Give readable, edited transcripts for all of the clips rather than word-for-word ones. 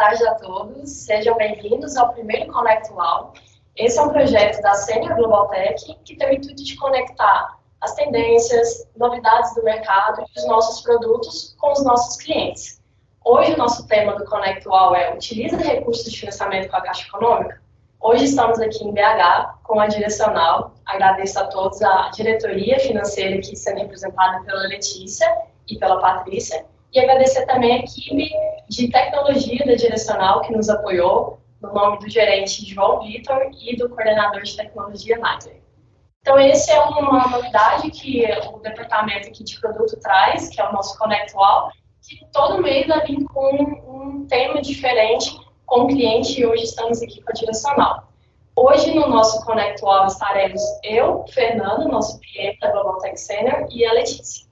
tarde a todos. Sejam bem-vindos ao primeiro Conecto UAU. Esse é um projeto da Senior Global Tech que tem o intuito de conectar as tendências, novidades do mercado e os nossos produtos com os nossos clientes. Hoje o nosso tema do Conecto UAU é Utiliza recursos de financiamento com a Caixa Econômica? Hoje estamos aqui em BH com a direcional. Agradeço a todos a diretoria financeira aqui sendo representada pela Letícia e pela Patrícia. E agradecer também a equipe de tecnologia da direcional que nos apoiou, no nome do gerente João Vitor e do coordenador de tecnologia Nigel. Então, esse é uma novidade que o departamento aqui de produto traz, que é o nosso Conecto UAU, que todo mês vai vir com um tema diferente com o cliente, e hoje estamos aqui com a direcional. Hoje, no nosso Conecto UAU, estaremos eu, Fernando, nosso PM da Global Tech Senior, e a Letícia.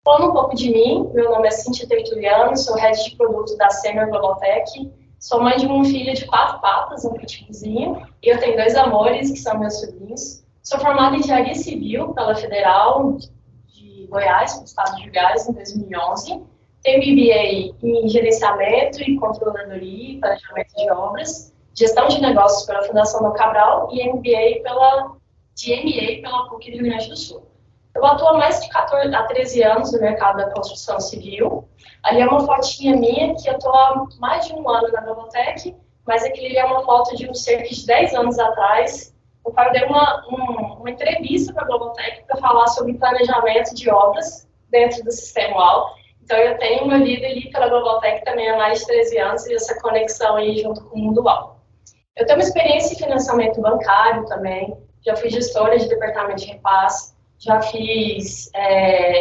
Falando um pouco de mim, meu nome é Cíntia Tertuliano, sou head de produto da Senior Global Tech, sou mãe de uma filha de 4 patas, um pitbullzinho, e eu tenho 2 amores, que são meus sobrinhos. Sou formada em Engenharia Civil pela Federal de Goiás, no estado de Goiás, em 2011. Tenho MBA em Gerenciamento e Controladoria e Planejamento de Obras, Gestão de Negócios pela Fundação Dom Cabral e MBA pela PUC do Rio Grande do Sul. Eu atuo há mais de 13 anos no mercado da construção civil. Ali é uma fotinha minha que eu estou há mais de um ano na Globotech, mas aquele é uma foto de cerca de 10 anos atrás. Eu dei uma entrevista para a Globotech para falar sobre planejamento de obras dentro do sistema UAU. Então, eu tenho uma vida ali pela Globotech também há mais de 13 anos e essa conexão aí junto com o mundo UAU. Eu tenho uma experiência em financiamento bancário também, já fui gestora de departamento de repasse, já fiz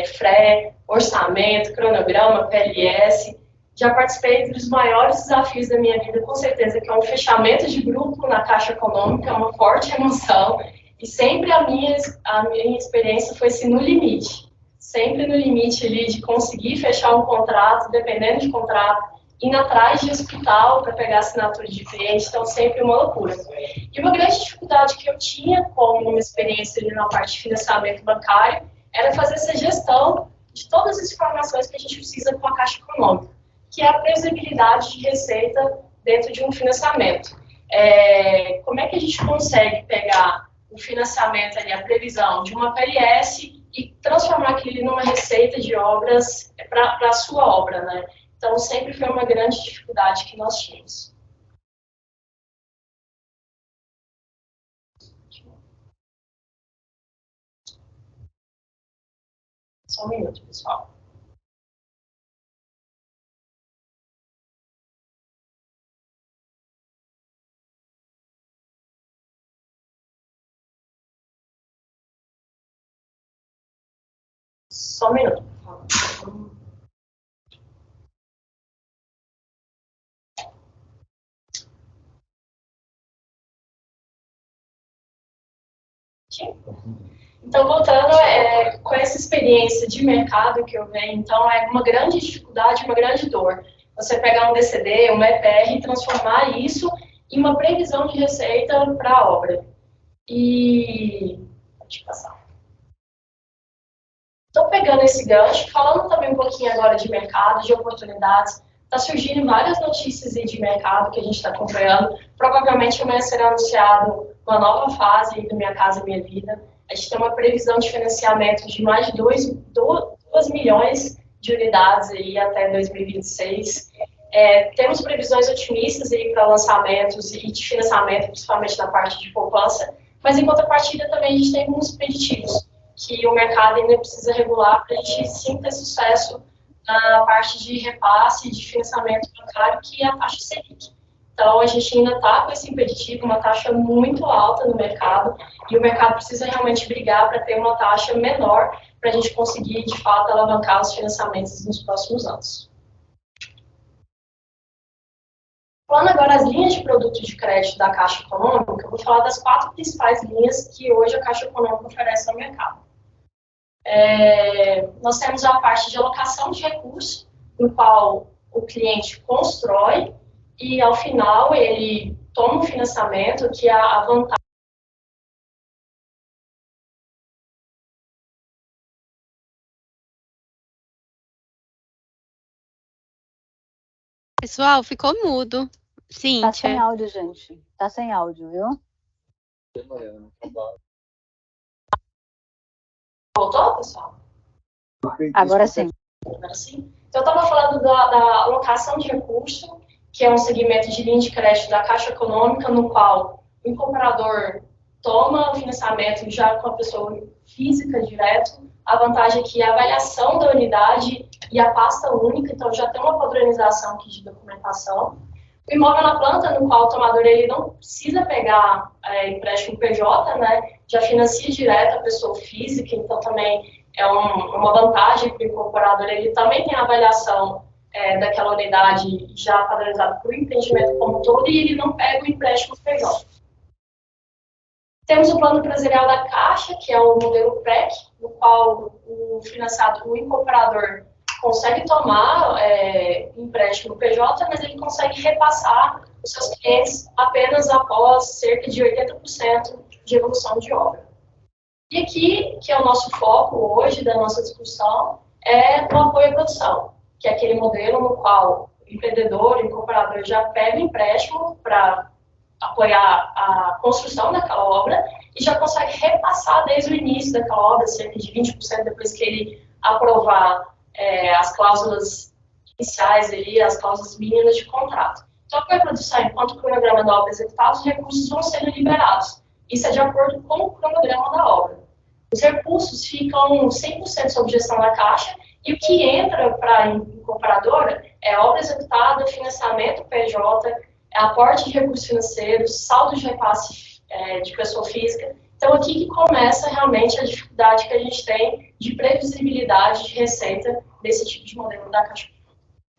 FRE, orçamento, cronograma, PLS, já participei dos maiores desafios da minha vida, com certeza, que é um fechamento de grupo na Caixa Econômica, uma forte emoção, e sempre a minha experiência foi no limite, sempre no limite ali de conseguir fechar um contrato, dependendo de contrato, indo atrás de hospital para pegar assinatura de cliente, então sempre uma loucura. E uma grande dificuldade que eu tinha como uma experiência ali na parte de financiamento bancário era fazer essa gestão de todas as informações que a gente precisa com a Caixa Econômica, que é a previsibilidade de receita dentro de um financiamento. Como é que a gente consegue pegar o financiamento ali, a previsão de uma PLS e transformar aquilo numa receita de obras para a sua obra, né? Então, sempre foi uma grande dificuldade que nós tínhamos. Só um minuto, pessoal. Só um minuto, por favor. Então, voltando, com essa experiência de mercado que eu venho, então, é uma grande dificuldade, uma grande dor. Você pegar um DCD, uma EPR e transformar isso em uma previsão de receita para a obra. Deixa eu passar. Estou pegando esse gancho, falando também um pouquinho agora de mercado, de oportunidades. Está surgindo várias notícias de mercado que a gente está acompanhando. Provavelmente amanhã será anunciado uma nova fase do Minha Casa Minha Vida. A gente tem uma previsão de financiamento de mais de 2 milhões de unidades aí até 2026. Temos previsões otimistas aí para lançamentos e de financiamento, principalmente na parte de poupança, mas em contrapartida também a gente tem alguns impeditivos que o mercado ainda precisa regular para a gente sim ter sucesso na parte de repasse e de financiamento bancário, que é a taxa Selic. Então, a gente ainda está com esse impeditivo, uma taxa muito alta no mercado, e o mercado precisa realmente brigar para ter uma taxa menor para a gente conseguir, de fato, alavancar os financiamentos nos próximos anos. Falando agora as linhas de produtos de crédito da Caixa Econômica, eu vou falar das 4 principais linhas que hoje a Caixa Econômica oferece ao mercado. Nós temos a parte de alocação de recursos, no qual o cliente constrói e, ao final, ele toma um financiamento, que é a vantagem Pessoal, ficou mudo. Cíntia. Tá sem áudio, gente. Tá sem áudio, viu? Voltou, pessoal? Agora sim. Agora sim. Então, eu estava falando da alocação de recurso, que é um segmento de linha de crédito da Caixa Econômica, no qual o incorporador toma o financiamento já com a pessoa física direto. A vantagem é que a avaliação da unidade e a pasta única, então já tem uma padronização aqui de documentação. O imóvel na planta, no qual o tomador ele não precisa pegar empréstimo PJ, né, já financia direto a pessoa física, então também é uma vantagem para o incorporador, ele também tem a avaliação daquela unidade já padronizada por empreendimento como um todo e ele não pega o empréstimo PJ. Temos o plano empresarial da Caixa, que é o modelo PREC, no qual o financiado, o incorporador, consegue tomar empréstimo PJ, mas ele consegue repassar os seus clientes apenas após cerca de 80% de evolução de obra. E aqui, que é o nosso foco hoje da nossa discussão, é o apoio à produção, que é aquele modelo no qual o empreendedor, o incorporador já pega o empréstimo para apoiar a construção daquela obra e já consegue repassar desde o início daquela obra, cerca de 20% depois que ele aprovar as cláusulas iniciais, ali, as cláusulas mínimas de contrato. Então, a produção, enquanto o cronograma da obra é executado, os recursos vão sendo liberados. Isso é de acordo com o cronograma da obra. Os recursos ficam 100% sob gestão da Caixa e o que entra para a incorporadora é obra executada, financiamento PJ, aporte de recursos financeiros, saldo de repasse de pessoa física. Então, aqui que começa realmente a dificuldade que a gente tem de previsibilidade de receita desse tipo de modelo da Caixa.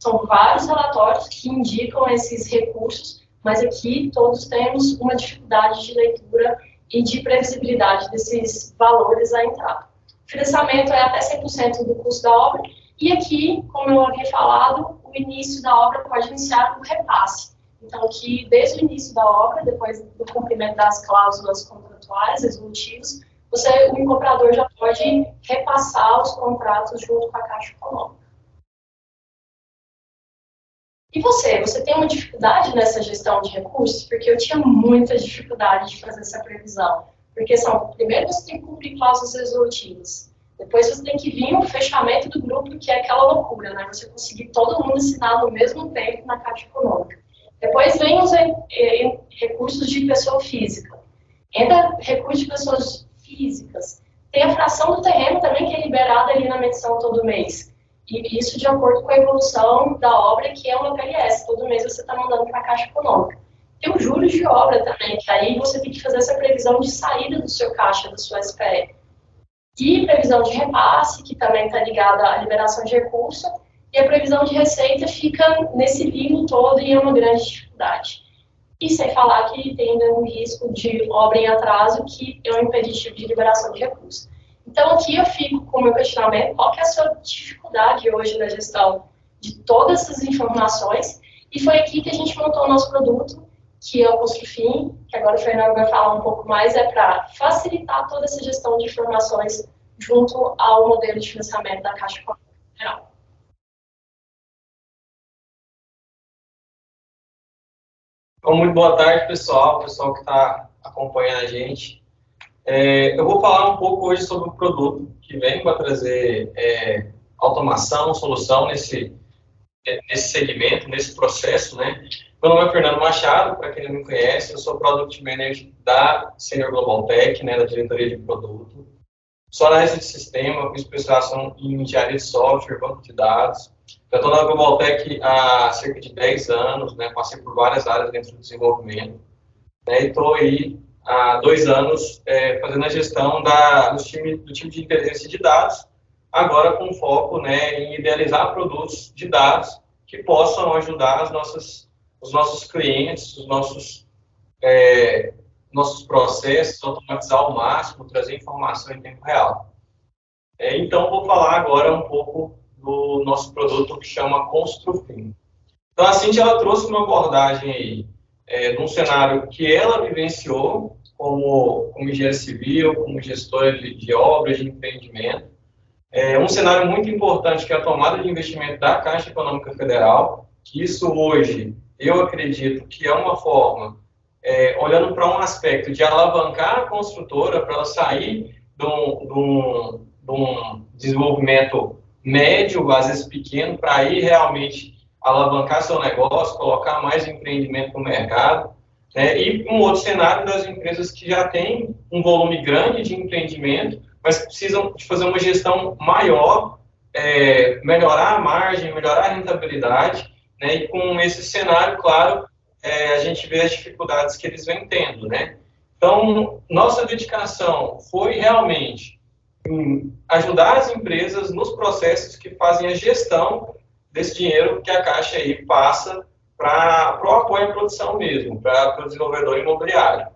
São vários relatórios que indicam esses recursos, mas aqui todos temos uma dificuldade de leitura e de previsibilidade desses valores à entrada. O financiamento é até 100% do custo da obra, e aqui, como eu havia falado, o início da obra pode iniciar com repasse. Então, que desde o início da obra, depois do cumprimento das cláusulas contratuais, resolutivas, o incorporador já pode repassar os contratos junto com a Caixa Econômica. E você tem uma dificuldade nessa gestão de recursos? Porque eu tinha muita dificuldade de fazer essa previsão. Porque primeiro você tem que cumprir cláusulas resolutivas. Depois você tem que vir o fechamento do grupo, que é aquela loucura, né? Você conseguir todo mundo assinar no mesmo tempo na Caixa Econômica. Depois vem os recursos de pessoa física. Ainda recursos de pessoas físicas. Tem a fração do terreno também, que é liberada ali na medição todo mês. E isso de acordo com a evolução da obra, que é uma PLS. Todo mês você está mandando para a Caixa Econômica. Tem os juros de obra também, que aí você tem que fazer essa previsão de saída do seu caixa, da sua SPE. E previsão de repasse, que também está ligada à liberação de recurso. E a previsão de receita fica nesse limbo todo e é uma grande dificuldade. E sem falar que tem ainda um risco de obra em atraso, que é um impeditivo de liberação de recursos. Então, aqui eu fico com o meu questionamento, qual que é a sua dificuldade hoje na gestão de todas essas informações? E foi aqui que a gente montou o nosso produto, que é o Construfin, que agora o Fernando vai falar um pouco mais, é para facilitar toda essa gestão de informações junto ao modelo de financiamento da Caixa Econômica Federal. Então, muito boa tarde, pessoal que está acompanhando a gente. Eu vou falar um pouco hoje sobre o produto que vem para trazer automação, solução nesse segmento, nesse processo, né? Meu nome é Fernando Machado, para quem não me conhece, eu sou Product Manager da Senior Global Tech, né, da diretoria de produto. Sou analista de sistema, com especialização em engenharia de software, banco de dados. Eu estou na Global Tech há cerca de 10 anos, né, passei por várias áreas dentro do desenvolvimento, né, e estou aí há 2 anos fazendo a gestão do time de inteligência de dados, agora com foco, né, em idealizar produtos de dados que possam ajudar os nossos clientes, os nossos processos, automatizar ao máximo, trazer informação em tempo real. Então, vou falar agora um pouco do nosso produto que chama Construfin. Então, a Cíntia, ela trouxe uma abordagem aí, de um cenário que ela vivenciou como engenheira civil, como gestora de obras, de empreendimento. Um cenário muito importante que é a tomada de investimento da Caixa Econômica Federal, que isso hoje, eu acredito que é uma forma, olhando para um aspecto de alavancar a construtora para ela sair de um desenvolvimento médio, às vezes pequeno, para ir realmente alavancar seu negócio, colocar mais empreendimento no mercado, né? E um outro cenário das empresas que já têm um volume grande de empreendimento, mas precisam de fazer uma gestão maior, melhorar a margem, melhorar a rentabilidade, né? E com esse cenário, claro, a gente vê as dificuldades que eles vêm tendo, né? Então, nossa dedicação foi realmente ajudar as empresas nos processos que fazem a gestão desse dinheiro que a Caixa aí passa para o apoio à produção mesmo, para o desenvolvedor imobiliário.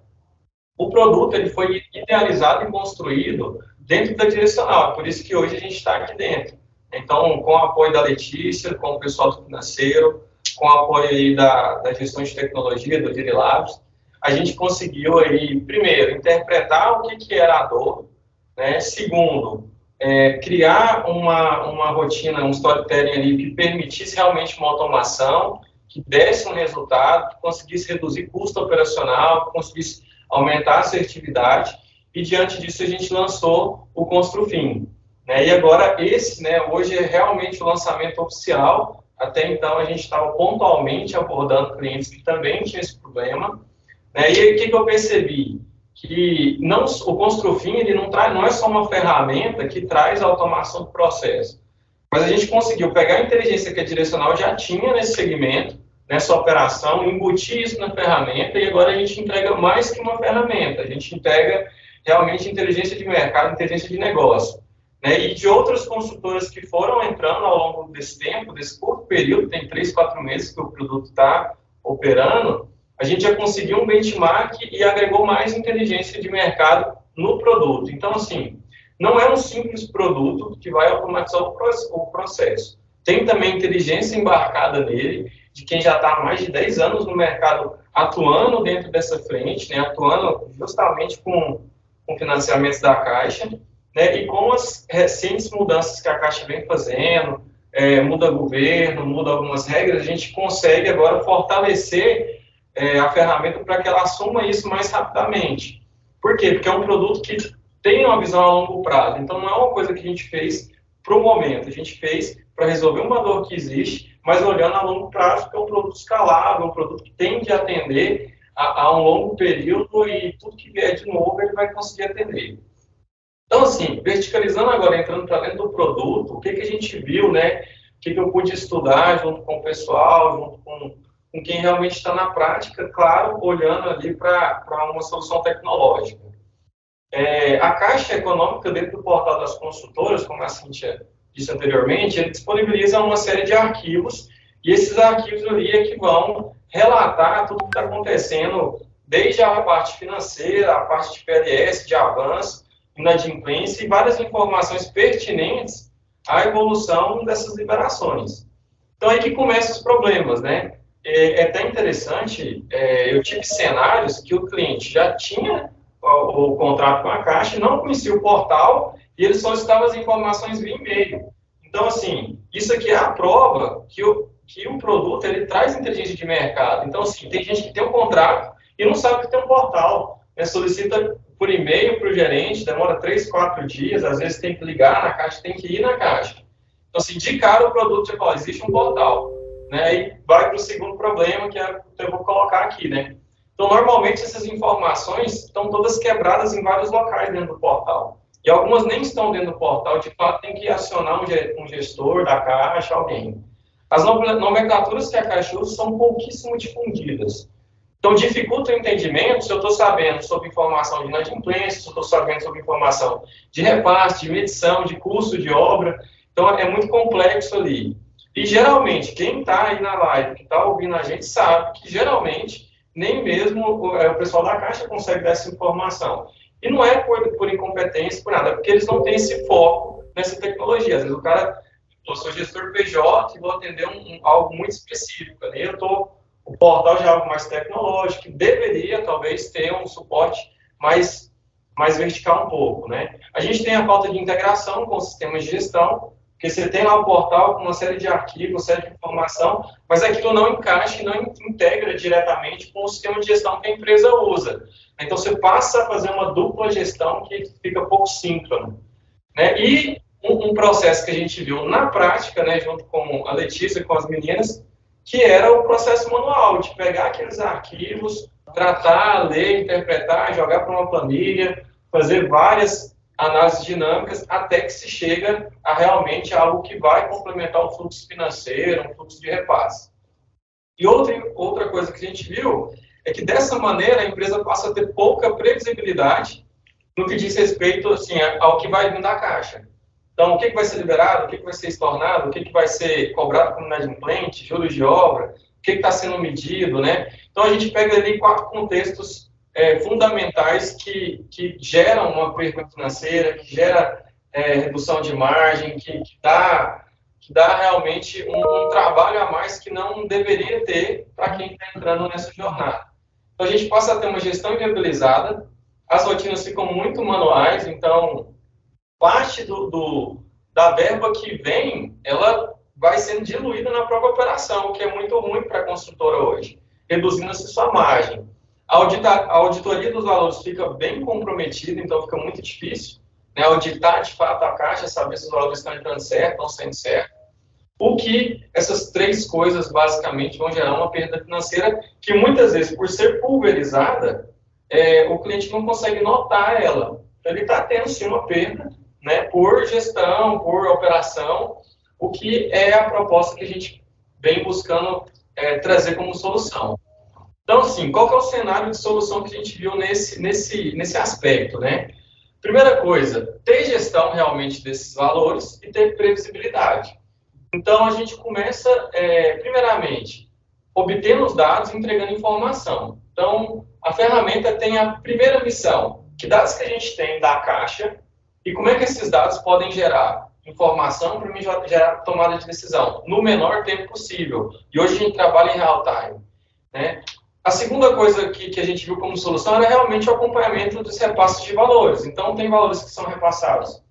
O produto ele foi idealizado e construído dentro da direcional, por isso que hoje a gente está aqui dentro. Então, com o apoio da Letícia, com o pessoal do financeiro, com o apoio aí da gestão de tecnologia, do Dirilabs, a gente conseguiu aí, primeiro, interpretar o que era a dor, né? Segundo, criar uma rotina, um storytelling ali que permitisse realmente uma automação, que desse um resultado, que conseguisse reduzir custo operacional, que conseguisse aumentar a assertividade, e diante disso a gente lançou o Construfin, né? E agora esse, né, hoje é realmente o lançamento oficial. Até então a gente estava pontualmente abordando clientes que também tinham esse problema, né? E aí o que eu percebi? Que o Construfin ele não é só uma ferramenta que traz a automação do processo, mas a gente conseguiu pegar a inteligência que a direcional já tinha nesse segmento, nessa operação, embutir isso na ferramenta, e agora a gente entrega mais que uma ferramenta, a gente entrega realmente inteligência de mercado, inteligência de negócio, né? E de outras consultoras que foram entrando ao longo desse tempo, desse curto período, tem 3, 4 meses que o produto está operando, a gente já conseguiu um benchmark e agregou mais inteligência de mercado no produto. Então, assim, não é um simples produto que vai automatizar o processo. Tem também inteligência embarcada nele, de quem já está há mais de 10 anos no mercado, atuando dentro dessa frente, né, atuando justamente com financiamentos da Caixa, né, e com as recentes mudanças que a Caixa vem fazendo, muda governo, muda algumas regras, a gente consegue agora fortalecer a ferramenta para que ela assuma isso mais rapidamente. Por quê? Porque é um produto que tem uma visão a longo prazo. Então, não é uma coisa que a gente fez para o momento. A gente fez para resolver uma dor que existe, mas olhando a longo prazo, porque é um produto escalável, um produto que tem de atender a um longo período e tudo que vier de novo ele vai conseguir atender. Então, assim, verticalizando agora, entrando para dentro do produto, o que a gente viu, né? O que eu pude estudar junto com o pessoal, junto com quem realmente está na prática, claro, olhando ali para uma solução tecnológica. A Caixa Econômica, dentro do portal das consultoras, como a Cíntia disse anteriormente, ele disponibiliza uma série de arquivos, e esses arquivos ali é que vão relatar tudo que está acontecendo, desde a parte financeira, a parte de PLS, de avanço, inadimplência, e várias informações pertinentes à evolução dessas liberações. Então, aí que começam os problemas, né? É até interessante, eu tive cenários que o cliente já tinha o contrato com a Caixa, não conhecia o portal e ele solicitava as informações via e-mail. Então, assim, isso aqui é a prova que o produto ele traz inteligência de mercado. Então, assim, tem gente que tem um contrato e não sabe que tem um portal, né? Solicita por e-mail para o gerente, demora 3, 4 dias, às vezes tem que ligar na Caixa, tem que ir na Caixa. Então, assim, de cara o produto já fala, existe um portal. Né, e vai para o segundo problema, que eu vou colocar aqui, né? Então, normalmente, essas informações estão todas quebradas em vários locais dentro do portal. E algumas nem estão dentro do portal, de fato, tem que acionar um gestor da Caixa, alguém. As nomenclaturas que a Caixa usa são pouquíssimo difundidas. Então, dificulta o entendimento se eu estou sabendo sobre informação de inadimplência, se eu estou sabendo sobre informação de repasse, de medição, de custo de obra. Então, é muito complexo ali. E, geralmente, quem está aí na live, que está ouvindo a gente, sabe que, geralmente, nem mesmo o pessoal da Caixa consegue dar essa informação. E não é por incompetência, por nada, é porque eles não têm esse foco nessa tecnologia. Às vezes o cara, eu sou gestor PJ e vou atender algo muito específico. Ali o portal já é algo mais tecnológico, que deveria, talvez, ter um suporte mais vertical um pouco, né? A gente tem a falta de integração com os sistemas de gestão, Porque você tem lá o portal com uma série de arquivos, uma série de informação, mas aquilo não encaixa e não integra diretamente com o sistema de gestão que a empresa usa. Então, você passa a fazer uma dupla gestão que fica pouco síncrono. Né? E um processo que a gente viu na prática, né, junto com a Letícia, com as meninas, que era o processo manual, de pegar aqueles arquivos, tratar, ler, interpretar, jogar para uma planilha, fazer várias análises dinâmicas, até que se chega a realmente algo que vai complementar o fluxo financeiro, um fluxo de repasse. E outra coisa que a gente viu é que, dessa maneira, a empresa passa a ter pouca previsibilidade no que diz respeito assim, ao que vai vir da caixa. Então, o que vai ser liberado, o que vai ser estornado, o que vai ser cobrado como inadimplente, juros de obra, o que está sendo medido, né? Então, a gente pega ali 4 contextos fundamentais que geram uma perda financeira, que gera redução de margem, que dá realmente um trabalho a mais que não deveria ter para quem está entrando nessa jornada. Então, a gente passa a ter uma gestão inviabilizada, as rotinas ficam muito manuais, então, parte da verba que vem, ela vai sendo diluída na própria operação, o que é muito ruim para a construtora hoje, reduzindo-se sua margem. A auditoria dos valores fica bem comprometida, então fica muito difícil, né, auditar de fato a caixa, saber se os valores estão entrando certo, estão sendo certo. O que essas 3 coisas, basicamente, vão gerar uma perda financeira que, muitas vezes, por ser pulverizada, o cliente não consegue notar ela. Então, ele está tendo, sim, uma perda, né, por gestão, por operação, o que é a proposta que a gente vem buscando trazer como solução. Então, assim, qual que é o cenário de solução que a gente viu nesse aspecto, né? Primeira coisa, ter gestão realmente desses valores e ter previsibilidade. Então, a gente começa, primeiramente, obtendo os dados e entregando informação. Então, a ferramenta tem a primeira missão, que dados que a gente tem da caixa e como é que esses dados podem gerar informação para mim gerar tomada de decisão no menor tempo possível. E hoje a gente trabalha em real time, né? A segunda coisa que a gente viu como solução era realmente o acompanhamento dos repasses de valores. Então, tem valores que são repassados,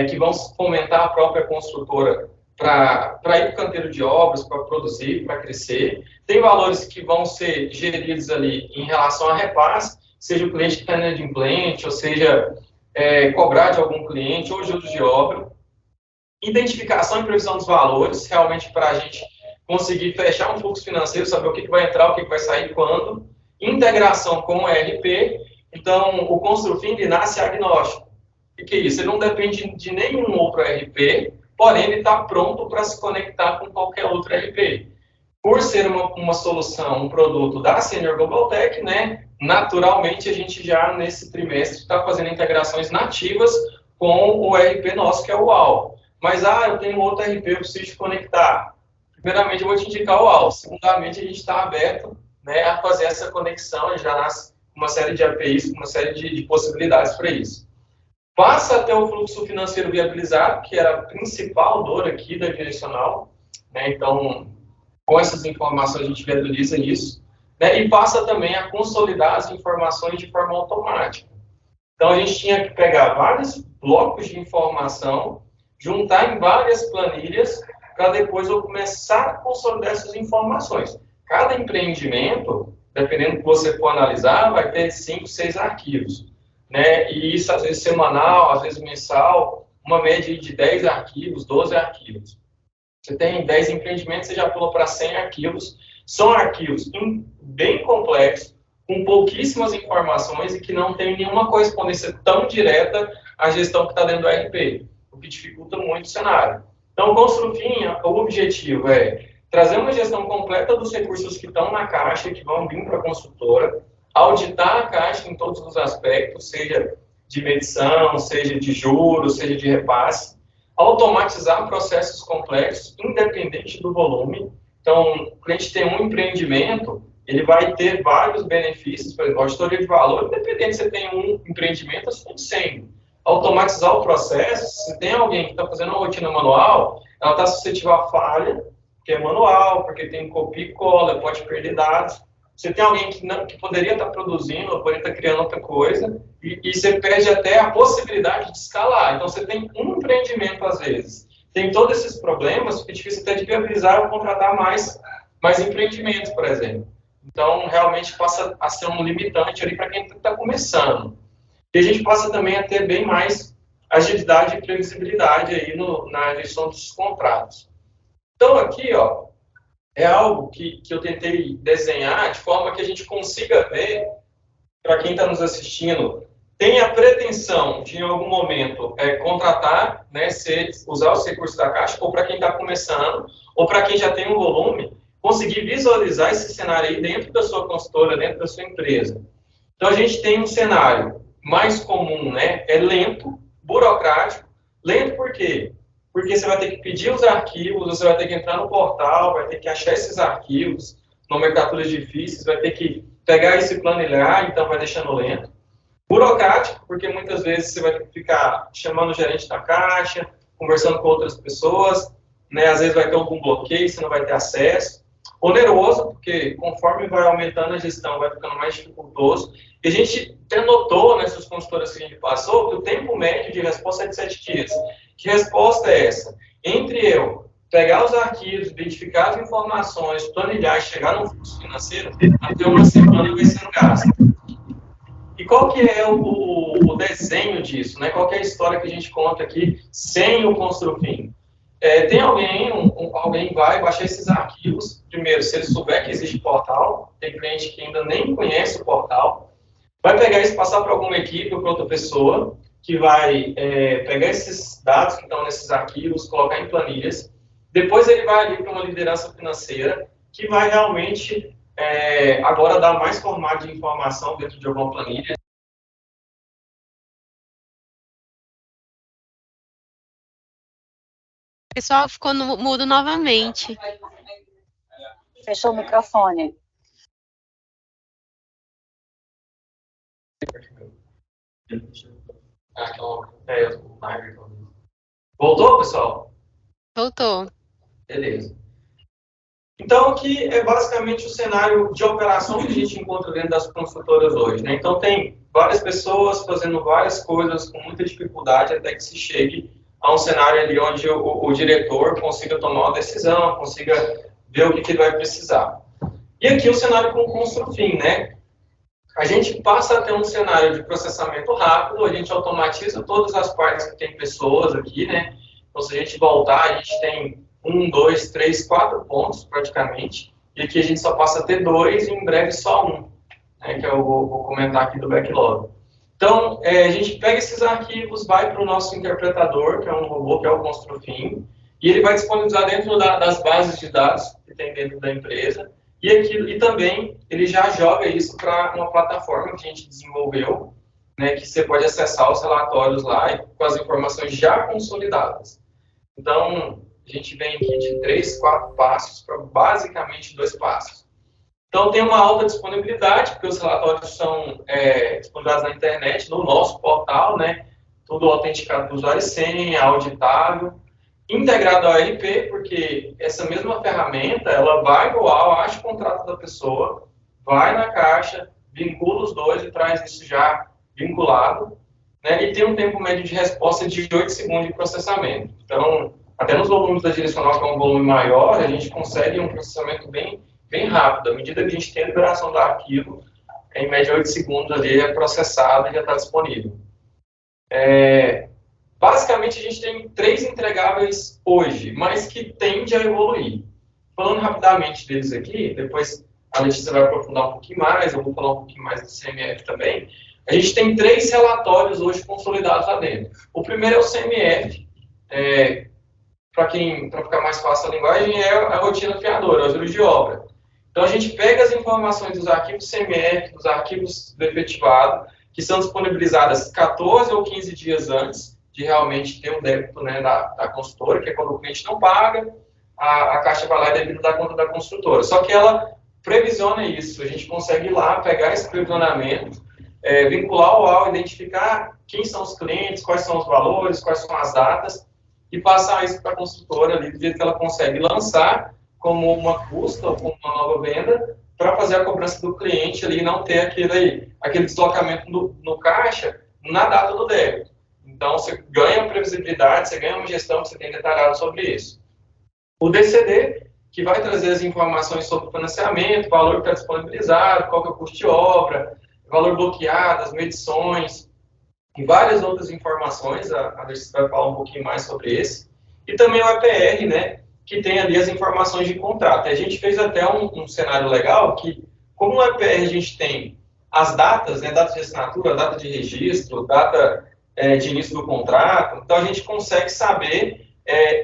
que vão fomentar a própria construtora para ir para o canteiro de obras, para produzir, para crescer. Tem valores que vão ser geridos ali em relação a repasse, seja o cliente que está inadimplente, ou seja, cobrar de algum cliente, ou juros de obra. Identificação e previsão dos valores, realmente para a gente conseguir fechar um fluxo financeiro, saber o que vai entrar, o que vai sair, quando. Integração com o ERP. Então, o Construfin nasce agnóstico. O que é isso? Ele não depende de nenhum outro ERP, porém, ele está pronto para se conectar com qualquer outro ERP. Por ser uma solução, um produto da Senior Global Tech, né, naturalmente, a gente já, nesse trimestre, está fazendo integrações nativas com o ERP nosso, que é o UAU. Mas, eu tenho outro ERP, eu preciso conectar. Primeiramente, eu vou te indicar o UAU. Segundamente, a gente está aberto, né, a fazer essa conexão, já nasce uma série de APIs, uma série de possibilidades para isso. Passa a ter o fluxo financeiro viabilizado, que era a principal dor aqui da direcional, né? Então, com essas informações a gente viabiliza isso, né? E passa também a consolidar as informações de forma automática. Então, a gente tinha que pegar vários blocos de informação, juntar em várias planilhas, para depois eu começar a consolidar essas informações. Cada empreendimento, dependendo do que você for analisar, vai ter 5, 6 arquivos, né? E isso, às vezes, semanal, às vezes mensal, uma média de 10 arquivos, 12 arquivos. Você tem 10 empreendimentos, você já pula para 100 arquivos. São arquivos bem complexos, com pouquíssimas informações e que não tem nenhuma correspondência tão direta à gestão que está dentro do ERP, o que dificulta muito o cenário. Então, o Construfin, o objetivo é trazer uma gestão completa dos recursos que estão na caixa, que vão vir para a construtora, auditar a caixa em todos os aspectos, seja de medição, seja de juros, seja de repasse, automatizar processos complexos, independente do volume. Então, o cliente tem um empreendimento, ele vai ter vários benefícios, por exemplo, auditoria de valor, independente se você tem um empreendimento ou se tem 100. Automatizar o processo, se tem alguém que está fazendo uma rotina manual, ela está suscetível à falha, que é manual, porque tem copia e cola, pode perder dados. Você tem alguém que poderia estar produzindo, ou poderia estar criando outra coisa, e você perde até a possibilidade de escalar. Então, você tem um empreendimento, às vezes. tem todos esses problemas, fica difícil até de viabilizar ou contratar mais empreendimentos, por exemplo. Então, realmente passa a ser um limitante ali para quem está começando. E a gente passa também a ter bem mais agilidade e previsibilidade aí na gestão dos contratos. Então, aqui, ó, é algo que eu tentei desenhar de forma que a gente consiga ver, para quem está nos assistindo, tem a pretensão de, em algum momento, contratar, né, usar os recursos da Caixa, ou para quem está começando, ou para quem já tem um volume, conseguir visualizar esse cenário aí dentro da sua consultora, dentro da sua empresa. Então, a gente tem um cenário mais comum, né, é lento, burocrático. Lento por quê? Porque você vai ter que pedir os arquivos, você vai ter que entrar no portal, vai ter que achar esses arquivos, nomenclaturas difíceis, vai ter que pegar isso e planilhar, então vai deixando lento. Burocrático, porque muitas vezes você vai ter que ficar chamando o gerente da Caixa, conversando com outras pessoas, né? Às vezes vai ter algum bloqueio, você não vai ter acesso. Oneroso, porque conforme vai aumentando a gestão, vai ficando mais dificultoso. E a gente até notou nessas consultoras que a gente passou que o tempo médio de resposta é de 7 dias. Que resposta é essa? Entre eu pegar os arquivos, identificar as informações, planilhar e chegar no fluxo financeiro, até uma semana vai sendo gasto. E qual que é o desenho disso, né? Qual que é a história que a gente conta aqui sem o Construfin? Tem alguém vai baixar esses arquivos, primeiro, se ele souber que existe portal, tem cliente que ainda nem conhece o portal, vai pegar isso, passar para alguma equipe ou para outra pessoa, que vai pegar esses dados que estão nesses arquivos, colocar em planilhas, depois ele vai ali para uma liderança financeira, que vai realmente agora dar mais formato de informação dentro de alguma planilha. O pessoal ficou mudo novamente. Fechou o microfone. Voltou, pessoal? Voltou. Beleza. Então, aqui é basicamente o cenário de operação que a gente encontra dentro das construtoras hoje, né? Então, tem várias pessoas fazendo várias coisas com muita dificuldade até que se chegue a um cenário ali onde o diretor consiga tomar uma decisão, consiga ver o que ele vai precisar. E aqui o cenário com o Construfin, né? A gente passa a ter um cenário de processamento rápido, a gente automatiza todas as partes que tem pessoas aqui, né? Então, se a gente voltar, a gente tem 1, 2, 3, 4 pontos, praticamente, e aqui a gente só passa a ter 2 e em breve só 1, né, que eu vou comentar aqui do backlog. Então, a gente pega esses arquivos, vai para o nosso interpretador, que é um robô, que é o Construfin, e ele vai disponibilizar dentro das bases de dados que tem dentro da empresa, e também ele já joga isso para uma plataforma que a gente desenvolveu, né, que você pode acessar os relatórios lá com as informações já consolidadas. Então, a gente vem aqui de 3, 4 passos para basicamente 2 passos. Então, tem uma alta disponibilidade, porque os relatórios são disponibilizados na internet, no nosso portal, né? Tudo autenticado com usuário e senha, auditável, integrado ao ERP, porque essa mesma ferramenta, ela vai no UAU, acha o contrato da pessoa, vai na Caixa, vincula os dois e traz isso já vinculado, né? E tem um tempo médio de resposta de 8 segundos de processamento. Então, até nos volumes da direcional, que é um volume maior, a gente consegue um processamento bem rápido. À medida que a gente tem a liberação do arquivo, em média 8 segundos ali é processado e já está disponível. Basicamente, a gente tem 3 entregáveis hoje, mas que tende a evoluir. Falando rapidamente deles aqui, depois a Letícia vai aprofundar um pouquinho mais, eu vou falar um pouquinho mais do CMF também. A gente tem 3 relatórios hoje consolidados lá dentro. O primeiro é o CMF, para ficar mais fácil a linguagem, é a rotina fiadora, é o juro de obra. Então, a gente pega as informações dos arquivos CMF, dos arquivos do efetivado, que são disponibilizadas 14 ou 15 dias antes de realmente ter um débito, né, da consultora, que é quando o cliente não paga, a Caixa vai lá e debita da conta da construtora. Só que ela previsiona isso, a gente consegue ir lá, pegar esse previsionamento, vincular o UAU, identificar quem são os clientes, quais são os valores, quais são as datas, e passar isso para a construtora ali, do jeito que ela consegue lançar como uma custa ou como uma nova venda, para fazer a cobrança do cliente ali e não ter aquele deslocamento no caixa na data do débito. Então, você ganha previsibilidade, você ganha uma gestão que você tem detalhado sobre isso. O DCD, que vai trazer as informações sobre o financiamento, valor que está disponibilizado, qual que é o custo de obra, valor bloqueado, as medições, e várias outras informações, a Alice vai falar um pouquinho mais sobre esse. E também o EPR, né, que tem ali as informações de contrato. E a gente fez até um cenário legal que, como no EPR a gente tem as datas, né, data de assinatura, data de registro, data de início do contrato, então a gente consegue saber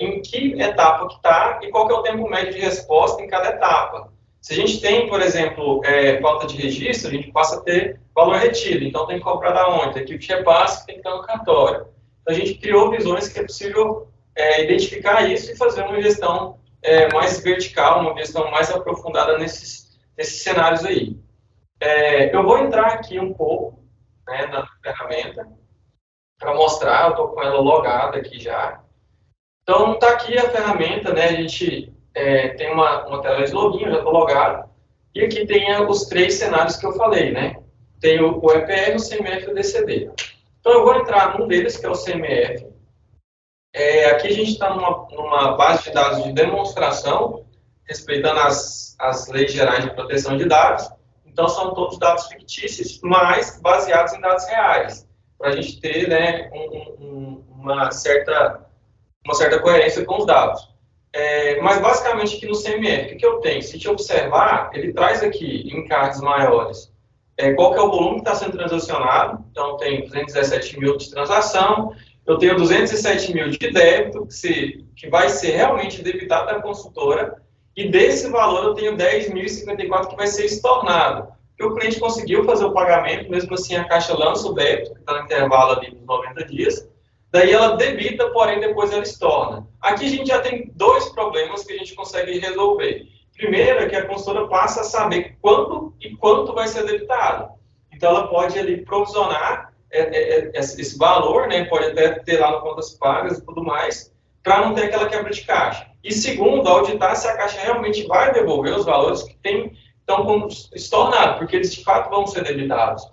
em que etapa que está e qual que é o tempo médio de resposta em cada etapa. Se a gente tem, por exemplo, falta de registro, a gente passa a ter valor retido, então tem que cobrar da onde? Tem que o repasse, tem que estar no cartório. Então a gente criou visões que é possível identificar isso e fazer uma gestão mais vertical, uma gestão mais aprofundada nesses cenários aí. Eu vou entrar aqui um pouco, né, na ferramenta, para mostrar, eu estou com ela logada aqui já. Então, está aqui a ferramenta, né, a gente tem uma tela de login, eu já estou logado, e aqui tem os 3 cenários que eu falei, né? Tem o EPR, o CMF e o DCD. Então, eu vou entrar num deles, que é o CMF. Aqui a gente está numa base de dados de demonstração, respeitando as leis gerais de proteção de dados. Então, são todos dados fictícios, mas baseados em dados reais, para a gente ter, né, uma certa coerência com os dados. Mas, basicamente, aqui no CMF, o que eu tenho? Se a gente observar, ele traz aqui, em cards maiores, qual que é o volume que está sendo transacionado. Então, tem 217 mil de transação, eu tenho 207 mil de débito, que vai ser realmente debitado da consultora, e desse valor eu tenho 10.054 que vai ser estornado. Porque o cliente conseguiu fazer o pagamento, mesmo assim a Caixa lança o débito, que está no intervalo ali dos 90 dias, daí ela debita, porém depois ela estorna. Aqui a gente já tem 2 problemas que a gente consegue resolver. Primeiro é que a consultora passa a saber quando e quanto vai ser debitado. Então ela pode ali provisionar esse valor, né, pode até ter lá no contas pagas e tudo mais, para não ter aquela quebra de caixa. E segundo, auditar se a Caixa realmente vai devolver os valores que estão estornados, porque eles de fato vão ser debitados.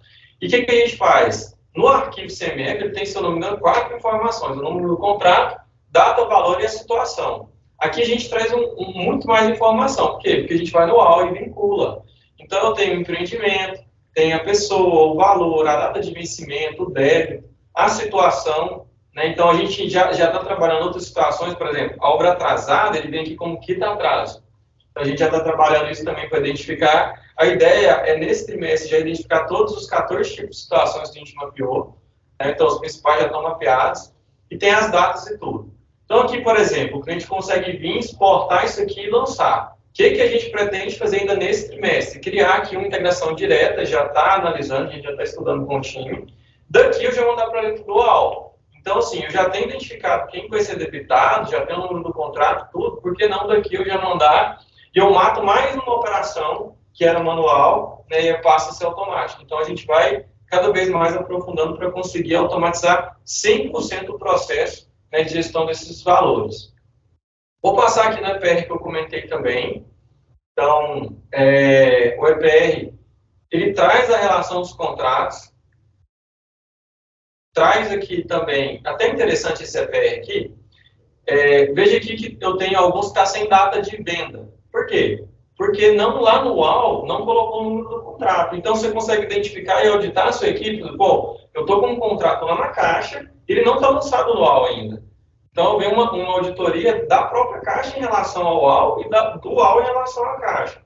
E o que a gente faz? No arquivo CMF, ele tem, se eu não me engano, 4 informações: o número do contrato, data, valor e a situação. Aqui a gente traz muito mais informação. Por quê? Porque a gente vai no AU e vincula. Então, eu tenho o empreendimento, tem a pessoa, o valor, a data de vencimento, o débito, a situação, né? Então, a gente já está trabalhando outras situações, por exemplo, a obra atrasada, ele vem aqui como quita atraso. Então, a gente já está trabalhando isso também para identificar. A ideia é, nesse trimestre, já identificar todos os 14 tipos de situações que a gente mapeou, né? Então, os principais já estão mapeados, e tem as datas e tudo. Então, aqui, por exemplo, o cliente consegue vir, exportar isso aqui e lançar. O que a gente pretende fazer ainda nesse trimestre? Criar aqui uma integração direta, já está analisando, a gente já está estudando com o time. Daqui eu já vou mandar para dentro do AU. Então, assim, eu já tenho identificado quem vai ser debitado, já tenho o número do contrato, tudo, por que não daqui eu já mandar e eu mato mais uma operação que era manual, né, e passa a ser automático. Então, a gente vai cada vez mais aprofundando para conseguir automatizar 100% do processo, né, de gestão desses valores. Vou passar aqui no EPR que eu comentei também. Então, o EPR, ele traz a relação dos contratos, traz aqui também, até interessante esse EPR aqui, veja aqui que eu tenho alguns que estão sem data de venda. Por quê? Porque lá no UAU não colocou o número do contrato. Então, você consegue identificar e auditar a sua equipe. Pô, eu estou com um contrato lá na Caixa, ele não está lançado no UAU ainda. Então, vem uma auditoria da própria Caixa em relação ao UAU e do UAU em relação à Caixa.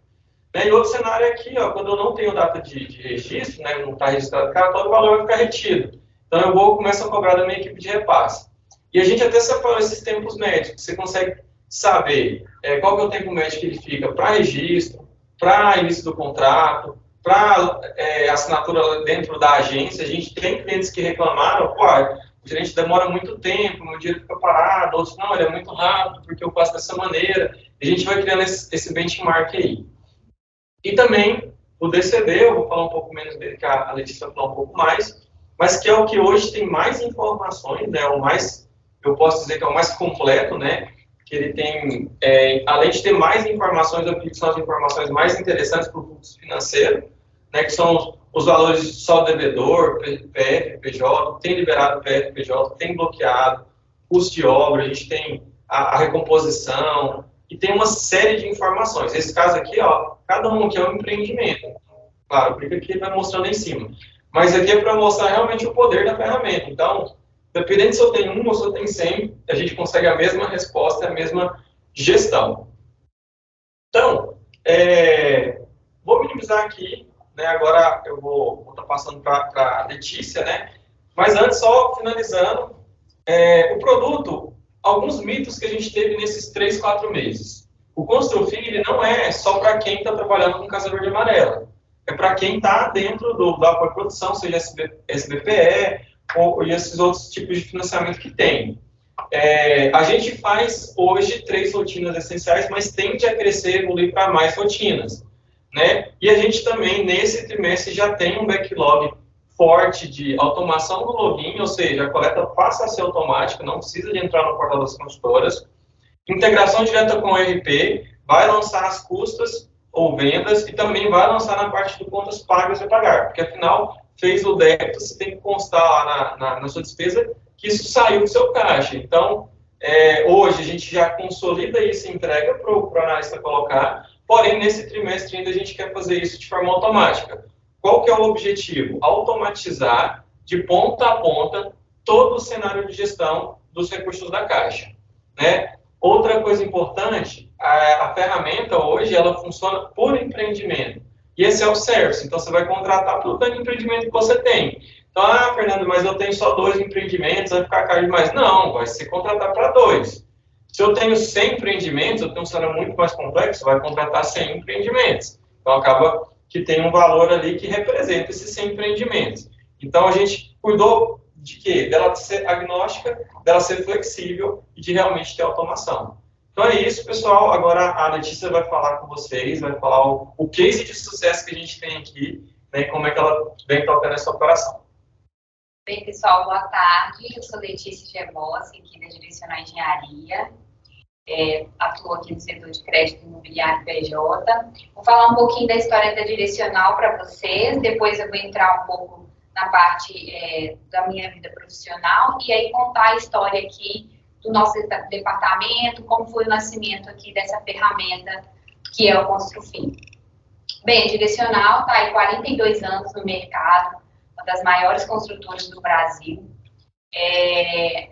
E outro cenário aqui, ó, quando eu não tenho data de registro, né, não está registrado cartório, o valor vai ficar retido. Então, eu começo a cobrar da minha equipe de repasse. E a gente até separou esses tempos médios. Você consegue saber qual que é o tempo médio que ele fica para registro, para início do contrato, para assinatura dentro da agência. A gente tem clientes que reclamaram, pô, o gerente demora muito tempo, meu dinheiro fica parado, outros não, ele é muito rápido, porque eu faço dessa maneira. E a gente vai criando esse benchmark aí. E também o DCD, eu vou falar um pouco menos dele, que a Letícia vai falar um pouco mais, mas que é o que hoje tem mais informações, né, eu posso dizer que é o mais completo, né, que ele tem, além de ter mais informações, eu acredito que são as informações mais interessantes para o fluxo financeiro, né, que são os valores só devedor, PF, PJ, tem liberado PF, PJ, tem bloqueado, custo de obra, a gente tem a recomposição, e tem uma série de informações. Esse caso aqui, ó, cada um aqui é um empreendimento. Claro, porque aqui vai mostrando em cima. Mas aqui é para mostrar realmente o poder da ferramenta. Então, dependendo se eu tenho 1 ou se eu tenho 100, a gente consegue a mesma resposta, a mesma gestão. Então, vou minimizar aqui, né? Agora eu vou estar passando para a Letícia, né? Mas antes, só finalizando, o produto, alguns mitos que a gente teve nesses 3, 4 meses. O Construfin, ele não é só para quem está trabalhando com caçador de amarela. É para quem está dentro do apoio à produção, seja SBPE ou esses outros tipos de financiamento que tem. A gente faz hoje 3 rotinas essenciais, mas tende a crescer e evoluir para mais rotinas, né? E a gente também, nesse trimestre, já tem um backlog forte de automação do login, ou seja, a coleta passa a ser automática, não precisa de entrar no portal das consultoras. Integração direta com o ERP, vai lançar as custas ou vendas e também vai lançar na parte de contas pagas e pagar, porque afinal, fez o débito, você tem que constar lá na sua despesa que isso saiu do seu caixa. Então, hoje a gente já consolida isso e entrega para o analista colocar, porém, nesse trimestre ainda a gente quer fazer isso de forma automática. Qual que é o objetivo? Automatizar de ponta a ponta todo o cenário de gestão dos recursos da Caixa, né? Outra coisa importante, a ferramenta hoje, ela funciona por empreendimento. E esse é o service, então você vai contratar por todo empreendimento que você tem. Então, Fernando, mas eu tenho só 2 empreendimentos, vai ficar caro demais. Não, vai ser contratar para 2. Se eu tenho 100 empreendimentos, eu tenho um cenário muito mais complexo, vai contratar 100 empreendimentos. Então, acaba que tem um valor ali que representa esses 100 empreendimentos. Então, a gente cuidou de quê? Dela ser agnóstica, dela ser flexível e de realmente ter automação. Então é isso, pessoal. Agora a Letícia vai falar com vocês, vai falar o case de sucesso que a gente tem aqui, né, e como é que ela vem tocando essa operação. Bem, pessoal, boa tarde. Eu sou Letícia Germossi, aqui da Direcional Engenharia. Atuo aqui no setor de crédito imobiliário PJ. Vou falar um pouquinho da história da Direcional para vocês, depois eu vou entrar um pouco na parte da minha vida profissional e aí contar a história aqui do nosso departamento, como foi o nascimento aqui dessa ferramenta que é o Construfin. Bem, a Direcional está aí 42 anos no mercado, uma das maiores construtoras do Brasil.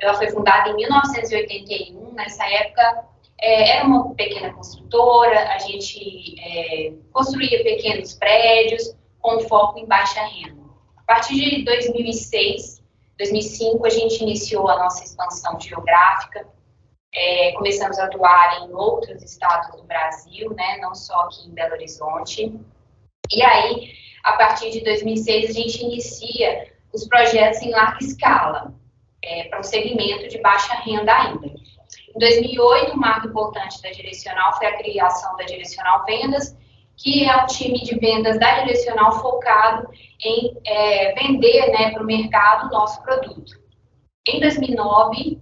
Ela foi fundada em 1981, nessa época era uma pequena construtora, a gente construía pequenos prédios com foco em baixa renda. A partir de 2006, 2005, a gente iniciou a nossa expansão geográfica, começamos a atuar em outros estados do Brasil, né, não só aqui em Belo Horizonte. E aí, a partir de 2006, a gente inicia os projetos em larga escala, para um segmento de baixa renda ainda. Em 2008, um marco importante da Direcional foi a criação da Direcional Vendas, que é um time de vendas da Direcional focado em vender, né, para o mercado o nosso produto. Em 2009,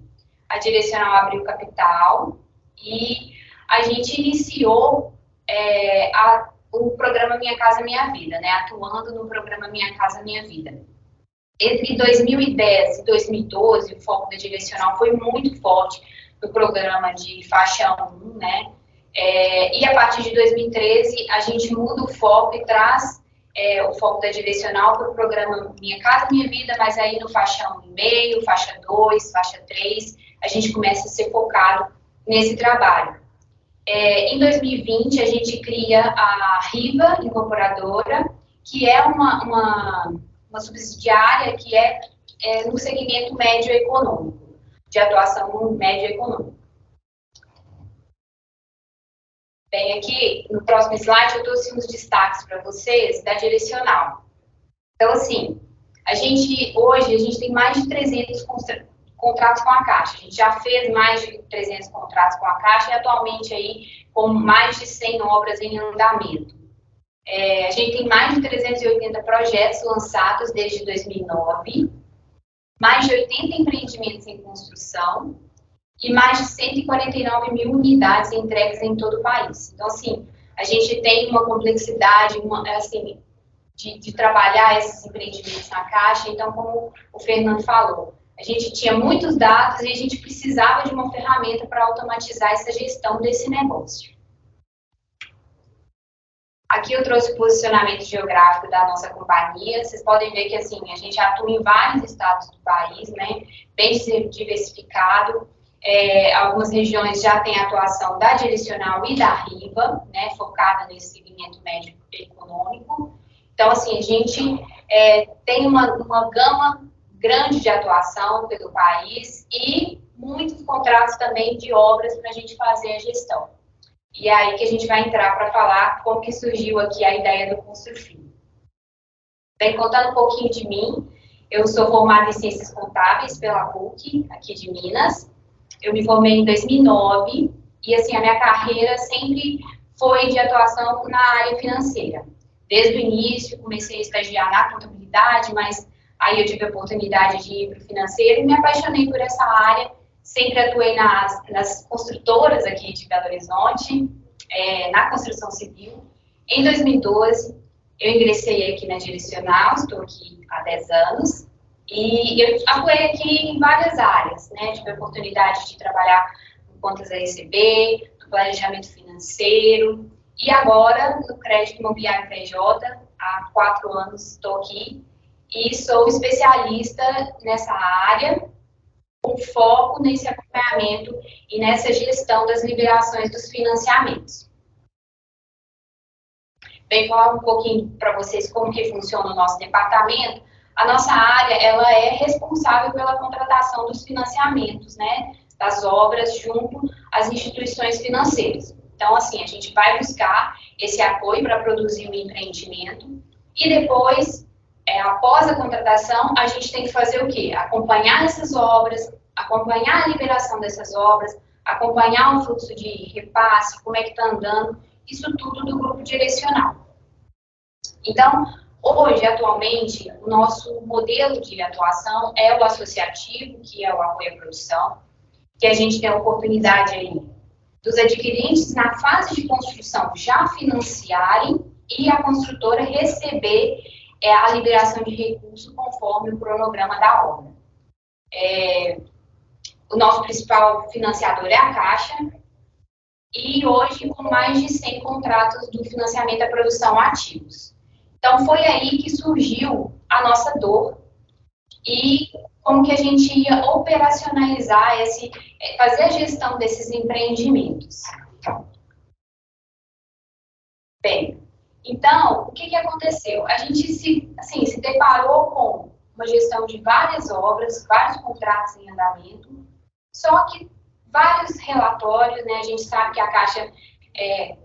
a Direcional abriu capital e a gente iniciou o programa Minha Casa Minha Vida, né, atuando no programa Minha Casa Minha Vida. Entre 2010 e 2012, o foco da Direcional foi muito forte no programa de faixa 1, né? E a partir de 2013, a gente muda o foco e traz o foco da Direcional para o programa Minha Casa Minha Vida, mas aí no faixa 1,5, faixa 2, faixa 3, a gente começa a ser focado nesse trabalho. Em 2020, a gente cria a Riva Incorporadora, que é uma subsidiária que é no segmento médio econômico, de atuação no médio econômico. Bem, aqui no próximo slide eu trouxe uns destaques para vocês da Direcional. Então, assim, hoje a gente tem mais de 300 contratos com a Caixa. A gente já fez mais de 300 contratos com a Caixa e atualmente aí com mais de 100 obras em andamento. A gente tem mais de 380 projetos lançados desde 2009, mais de 80 empreendimentos em construção e mais de 149 mil unidades entregues em todo o país. Então, assim, a gente tem uma complexidade, de trabalhar esses empreendimentos na Caixa. Então, como o Fernando falou, a gente tinha muitos dados e a gente precisava de uma ferramenta para automatizar essa gestão desse negócio. Aqui eu trouxe o posicionamento geográfico da nossa companhia. Vocês podem ver que, assim, a gente atua em vários estados do país, né? Bem diversificado. Algumas regiões já têm atuação da Direcional e da Riva, né? Focada nesse segmento médio econômico. Então, assim, a gente tem uma gama grande de atuação pelo país e muitos contratos também de obras para a gente fazer a gestão. E é aí que a gente vai entrar para falar como que surgiu aqui a ideia do Construfin. Bem, contando um pouquinho de mim, eu sou formada em Ciências Contábeis pela PUC, aqui de Minas. Eu me formei em 2009 e, assim, a minha carreira sempre foi de atuação na área financeira. Desde o início, comecei a estagiar na contabilidade, mas aí eu tive a oportunidade de ir para o financeiro e me apaixonei por essa área. Sempre atuei nas construtoras aqui de Belo Horizonte, na construção civil. Em 2012, eu ingressei aqui na Direcional, estou aqui há 10 anos, e eu atuei aqui em várias áreas, né? Tive a oportunidade de trabalhar com contas a receber, no planejamento financeiro, e agora no crédito imobiliário PJ, há 4 anos estou aqui, e sou especialista nessa área, com foco nesse acompanhamento e nessa gestão das liberações dos financiamentos. Bem, falar um pouquinho para vocês como que funciona o nosso departamento. A nossa área, ela é responsável pela contratação dos financiamentos, né, das obras junto às instituições financeiras. Então, assim, a gente vai buscar esse apoio para produzir o empreendimento e depois, após a contratação, a gente tem que fazer o quê? Acompanhar essas obras, acompanhar a liberação dessas obras, acompanhar o fluxo de repasse, como é que está andando, isso tudo do grupo direcional. Então, hoje, atualmente, o nosso modelo de atuação é o associativo, que é o apoio à produção, que a gente tem a oportunidade aí dos adquirentes na fase de construção já financiarem e a construtora receber a liberação de recursos conforme o cronograma da obra. O nosso principal financiador é a Caixa, e hoje com mais de 100 contratos do financiamento à produção ativos. Então, foi aí que surgiu a nossa dor e como que a gente ia operacionalizar fazer a gestão desses empreendimentos. Bem, então, o que aconteceu? A gente se deparou com uma gestão de várias obras, vários contratos em andamento, só que vários relatórios, né? A gente sabe que a Caixa,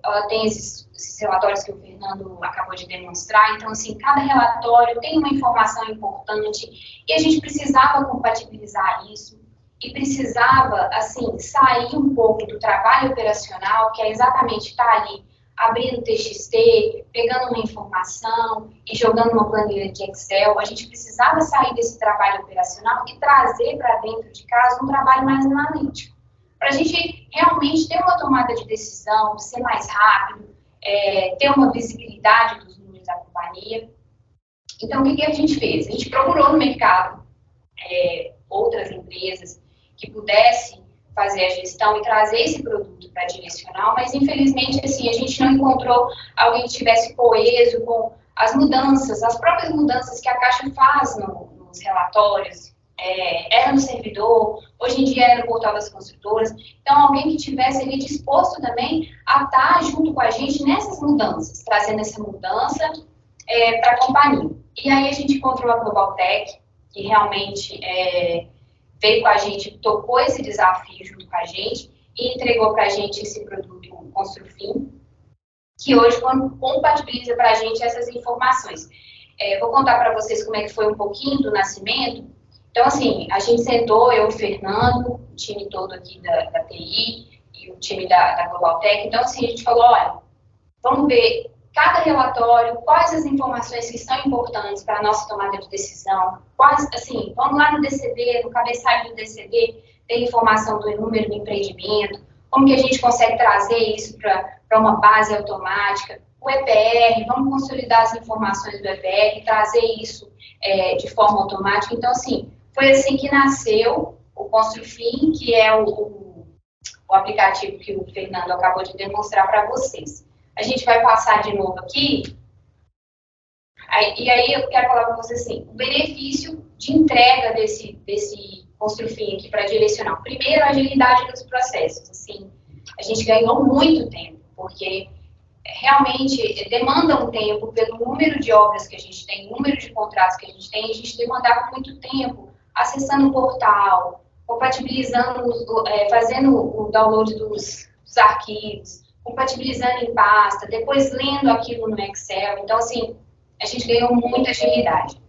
ela tem esses relatórios que o Fernando acabou de demonstrar, então, assim, cada relatório tem uma informação importante e a gente precisava compatibilizar isso e precisava, assim, sair um pouco do trabalho operacional, que é exatamente estar ali abrindo TXT, pegando uma informação e jogando uma planilha de Excel. A gente precisava sair desse trabalho operacional e trazer para dentro de casa um trabalho mais analítico, para a gente realmente ter uma tomada de decisão, ser mais rápido, ter uma visibilidade dos números da companhia. Então, o que a gente fez? A gente procurou no mercado outras empresas que pudessem fazer a gestão e trazer esse produto para direcional, mas infelizmente assim, a gente não encontrou alguém que tivesse coeso com as mudanças, as próprias mudanças que a Caixa faz nos relatórios, era no servidor, hoje em dia é no portal das construtoras, então alguém que tivesse ali disposto também a estar junto com a gente nessas mudanças, trazendo essa mudança para a companhia. E aí a gente encontrou a Globaltec, que realmente veio com a gente, tocou esse desafio junto com a gente e entregou para a gente esse produto Construfin, que hoje compatibiliza para a gente essas informações. Vou contar para vocês como é que foi um pouquinho do nascimento. Então, assim, a gente sentou, eu, o Fernando, o time todo aqui da TI e o time da Globaltec. Então, assim, a gente falou, olha, vamos ver cada relatório, quais as informações que são importantes para a nossa tomada de decisão, quais, assim, vamos lá no DCD, no cabeçalho do DCD, tem informação do número do empreendimento, como que a gente consegue trazer isso para para uma base automática. O EPR, vamos consolidar as informações do EPR, trazer isso de forma automática. Então, assim, foi assim que nasceu o Construfin, que é o aplicativo que o Fernando acabou de demonstrar para vocês. A gente vai passar de novo aqui. E aí eu quero falar para vocês assim, o benefício de entrega desse Construfin aqui para direcional. Primeiro, a agilidade dos processos. Assim, a gente ganhou muito tempo, porque realmente demanda um tempo pelo número de obras que a gente tem, número de contratos que a gente demandava muito tempo acessando o portal, compatibilizando, fazendo o download dos arquivos, compatibilizando em pasta, depois lendo aquilo no Excel. Então, assim, a gente ganhou muita agilidade.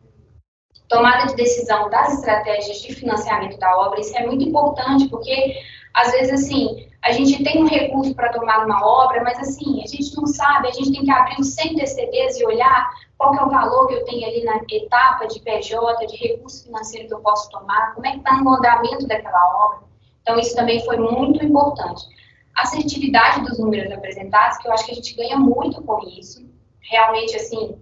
Tomada de decisão das estratégias de financiamento da obra, isso é muito importante, porque, às vezes, assim, a gente tem um recurso para tomar uma obra, mas, assim, a gente não sabe, a gente tem que abrir os 100 DCDs e olhar qual que é o valor que eu tenho ali na etapa de PJ, de recurso financeiro que eu posso tomar, como é que está o andamento daquela obra. Então, isso também foi muito importante. A assertividade dos números apresentados, que eu acho que a gente ganha muito com isso. Realmente, assim,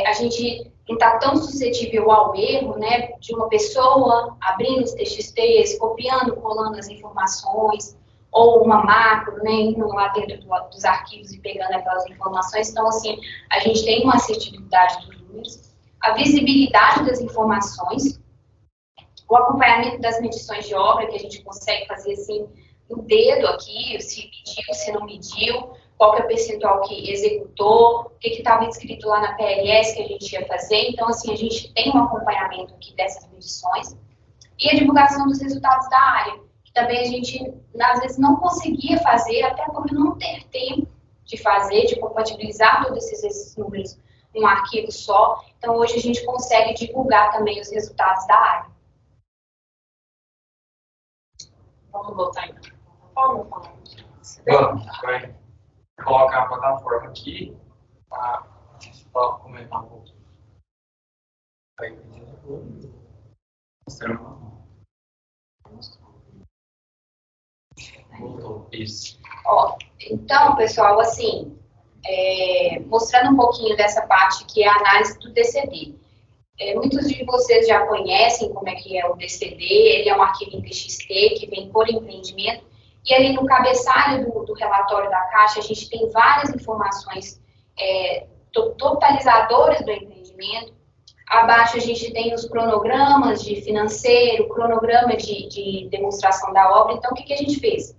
a gente não está tão suscetível ao erro, né, de uma pessoa abrindo os TXTs, copiando, colando as informações, ou uma macro, né, indo lá dentro dos arquivos e pegando aquelas informações. Então, assim, a gente tem uma assertividade dos números, a visibilidade das informações, o acompanhamento das medições de obra, que a gente consegue fazer, assim, no dedo aqui, se mediu, se não mediu, qual que é o percentual que executou, o que estava escrito lá na PLS que a gente ia fazer. Então, assim, a gente tem um acompanhamento aqui dessas medições. E a divulgação dos resultados da área, que também a gente, às vezes, não conseguia fazer, até por não ter tempo de fazer, de compatibilizar todos esses números num arquivo só. Então, hoje a gente consegue divulgar também os resultados da área. Vamos voltar então. Vamos falar. Vamos, vai colocar a plataforma aqui para comentar um pouquinho. Aí, voltou. Isso. Ó, então, pessoal, assim, mostrando um pouquinho dessa parte que é a análise do DCD. Muitos de vocês já conhecem como é que é o DCD, ele é um arquivo em TXT que vem por empreendimento, e ali no cabeçalho do relatório da Caixa, a gente tem várias informações totalizadoras do empreendimento. Abaixo a gente tem os cronogramas de financeiro, cronograma de demonstração da obra. Então, o que a gente fez?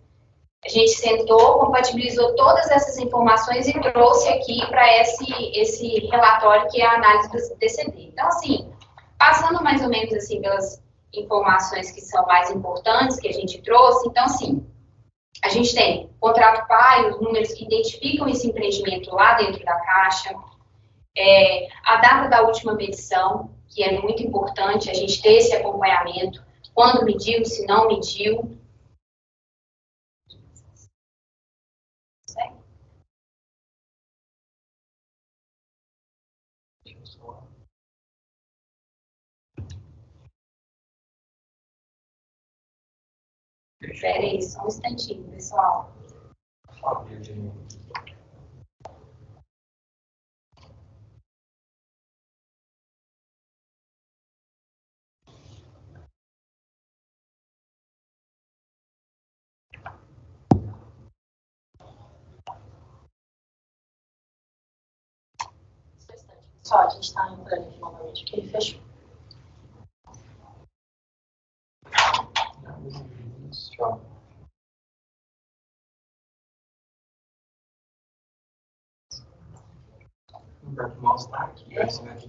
A gente sentou, compatibilizou todas essas informações e trouxe aqui para esse relatório que é a análise do DCD. Então, assim, passando mais ou menos assim pelas informações que são mais importantes que a gente trouxe, então, assim, a gente tem contrato PAI, os números que identificam esse empreendimento lá dentro da Caixa, a data da última medição, que é muito importante a gente ter esse acompanhamento, quando mediu, se não mediu. Espera aí, só um instantinho, pessoal. Só, a gente está entrando aqui novamente, porque ele fechou. Tchau. O mouse está aqui, você vai aqui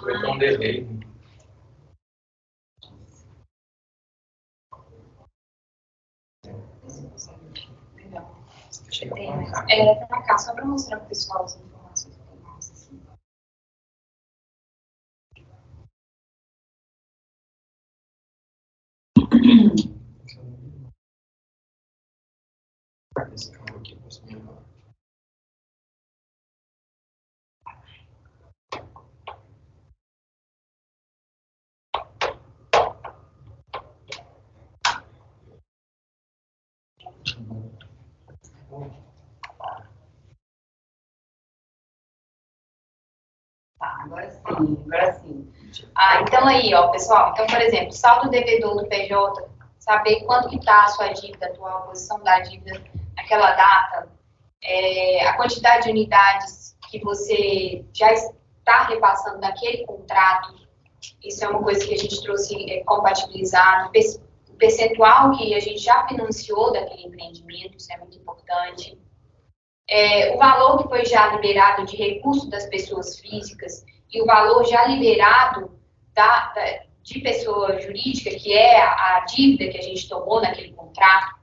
vai ter um delay. Pra cá, só para mostrar para o pessoal as informações que tem mais assim. Tá, agora sim, agora sim. Então aí, ó, pessoal, então, por exemplo, saldo devedor do PJ, saber quanto que está a sua dívida atual, a posição da dívida naquela data, a quantidade de unidades que você já está repassando naquele contrato, isso é uma coisa que a gente trouxe compatibilizado, o percentual que a gente já financiou daquele empreendimento, isso é muito importante. O valor que foi já liberado de recurso das pessoas físicas e o valor já liberado de pessoa jurídica, que é a dívida que a gente tomou naquele contrato,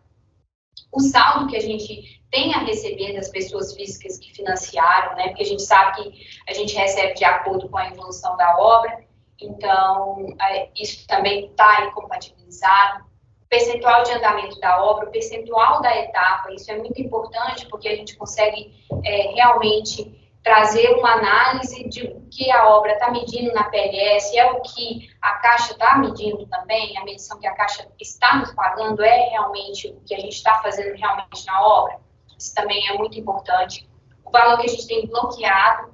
o saldo que a gente tem a receber das pessoas físicas que financiaram, né? Porque a gente sabe que a gente recebe de acordo com a evolução da obra, então isso também está compatibilizado. O percentual de andamento da obra, o percentual da etapa, isso é muito importante porque a gente consegue realmente trazer uma análise de o que a obra está medindo na PLS, é o que a Caixa está medindo também, a medição que a Caixa está nos pagando é realmente o que a gente está fazendo realmente na obra. Isso também é muito importante. O valor que a gente tem bloqueado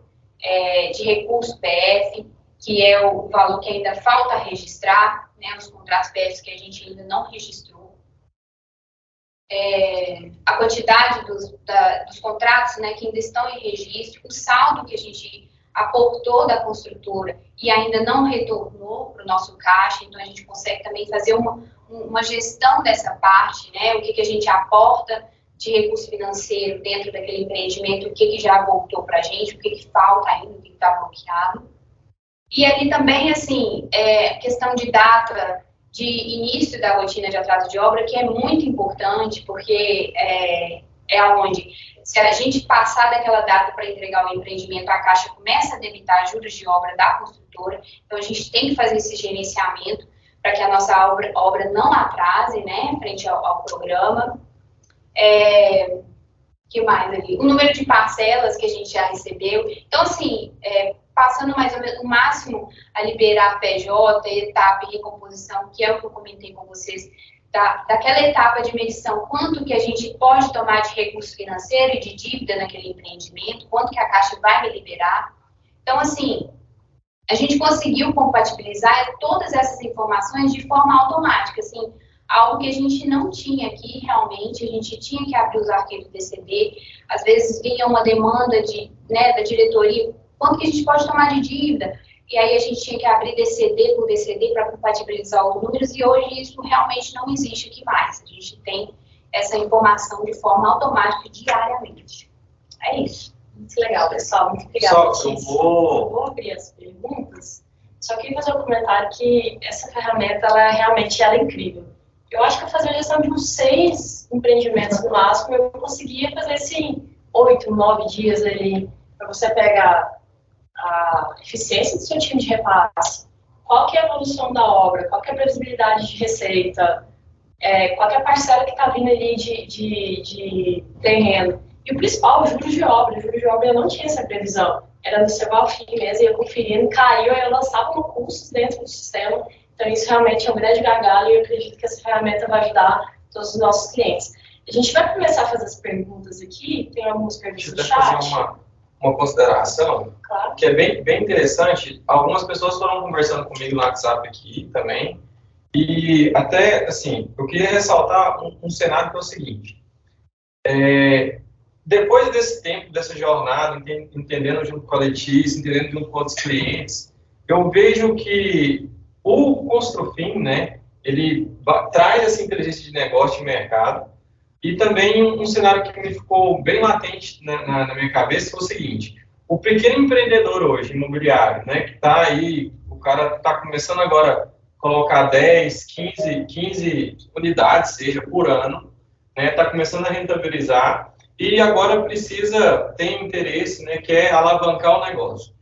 de recurso PF, que é o valor que ainda falta registrar, né, os contratos PF que a gente ainda não registrou. A quantidade dos contratos, né, que ainda estão em registro, o saldo que a gente aportou da construtora e ainda não retornou para o nosso caixa, então a gente consegue também fazer uma gestão dessa parte, né, o que a gente aporta de recurso financeiro dentro daquele empreendimento, o que já voltou para a gente, o que falta ainda, o que está bloqueado. E ali também, assim, questão de data de início da rotina de atraso de obra, que é muito importante, porque onde, se a gente passar daquela data para entregar o empreendimento, a Caixa começa a debitar juros de obra da construtora, então a gente tem que fazer esse gerenciamento para que a nossa obra não atrase, né, frente ao programa. Que mais ali? O número de parcelas que a gente já recebeu. Então, assim, passando mais ou menos o máximo a liberar PJ, etapa e recomposição, que é o que eu comentei com vocês, daquela etapa de medição, quanto que a gente pode tomar de recurso financeiro e de dívida naquele empreendimento, quanto que a Caixa vai me liberar. Então, assim, a gente conseguiu compatibilizar todas essas informações de forma automática, assim, algo que a gente não tinha aqui realmente, a gente tinha que abrir os arquivos DCD, às vezes vinha uma demanda da diretoria, quanto que a gente pode tomar de dívida, e aí a gente tinha que abrir DCD por DCD para compatibilizar os números, e hoje isso realmente não existe aqui mais, a gente tem essa informação de forma automática diariamente. É isso. Muito legal, pessoal, muito obrigada. Só eu vou abrir as perguntas, só queria fazer um comentário que essa ferramenta, realmente é incrível. Eu acho que eu fazia a gestão de uns 6 empreendimentos no máximo, eu conseguia fazer assim, 8, 9 dias ali, para você pegar a eficiência do seu time de repasse, qual que é a evolução da obra, qual que é a previsibilidade de receita, qual que é a parcela que está vindo ali de terreno. E o principal, o juros de obra. O juros de obra eu não tinha essa previsão. Era no seu ao fim mesmo, ia conferindo, caiu, aí eu lançava no curso dentro do sistema. Então, isso realmente é um grande gargalo e eu acredito que essa ferramenta vai ajudar todos os nossos clientes. A gente vai começar a fazer as perguntas aqui, tem algumas perguntas no chat. Deixa eu fazer uma consideração, claro, que é bem interessante. Algumas pessoas foram conversando comigo no WhatsApp aqui também, e até, assim, eu queria ressaltar um cenário que é o seguinte. Depois desse tempo, dessa jornada, entendendo junto com a Letícia, entendendo junto com outros clientes, eu vejo que o Construfin, né, ele traz essa inteligência de negócio de mercado e também um cenário que me ficou bem latente na minha cabeça foi o seguinte: o pequeno empreendedor hoje, imobiliário, né, que está aí, o cara está começando agora a colocar 10, 15 unidades, seja, por ano, né, está começando a rentabilizar e agora tem interesse, né, que é alavancar o negócio.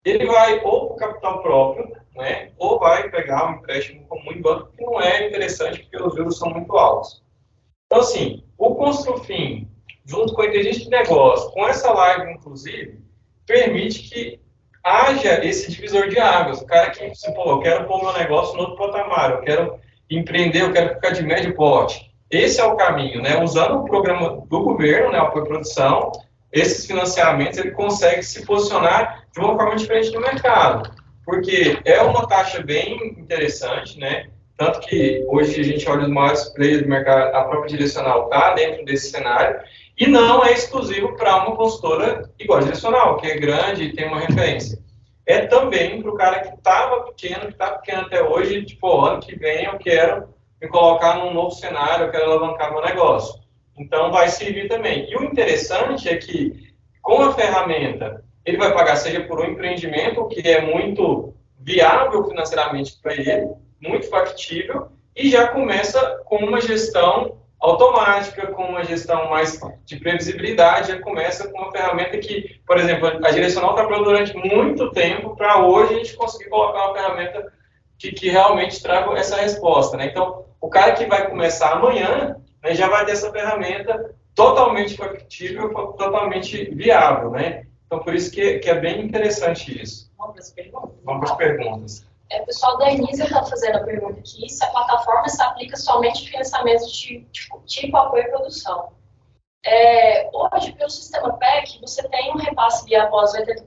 Ele vai ou para o capital próprio, né, ou vai pegar um empréstimo comum em banco, que não é interessante porque os juros são muito altos. Então, assim, o Construfin, junto com a inteligência de negócio, com essa live, inclusive, permite que haja esse divisor de águas. O cara que, eu quero pôr meu negócio no outro patamar, eu quero empreender, eu quero ficar de médio porte. esse é o caminho, né? Usando o programa do governo, né, o apoio à produção, esses financiamentos, ele consegue se posicionar de uma forma diferente no mercado, porque é uma taxa bem interessante, né? Tanto que hoje a gente olha os maiores players do mercado, a própria Direcional está dentro desse cenário, e não é exclusivo para uma consultora igual a Direcional, que é grande e tem uma referência. É também para o cara que estava pequeno, que está pequeno até hoje, tipo, ano que vem eu quero me colocar num novo cenário, eu quero alavancar meu negócio. Então, vai servir também. E o interessante é que, com a ferramenta, ele vai pagar, seja por um empreendimento, que é muito viável financeiramente para ele, muito factível, e já começa com uma gestão automática, com uma gestão mais de previsibilidade, já começa com uma ferramenta que, por exemplo, a Direcional trabalhou durante muito tempo para hoje a gente conseguir colocar uma ferramenta que realmente traga essa resposta, né? Então, o cara que vai começar amanhã, né, já vai ter essa ferramenta totalmente factível, totalmente viável, né? Então, por isso que é bem interessante isso. Vamos para as perguntas? Vamos para as perguntas. O pessoal da Anísia está fazendo a pergunta aqui, se a plataforma se aplica somente de financiamentos de tipo apoio à produção. Hoje, pelo sistema PEC, você tem um repasse via após 80%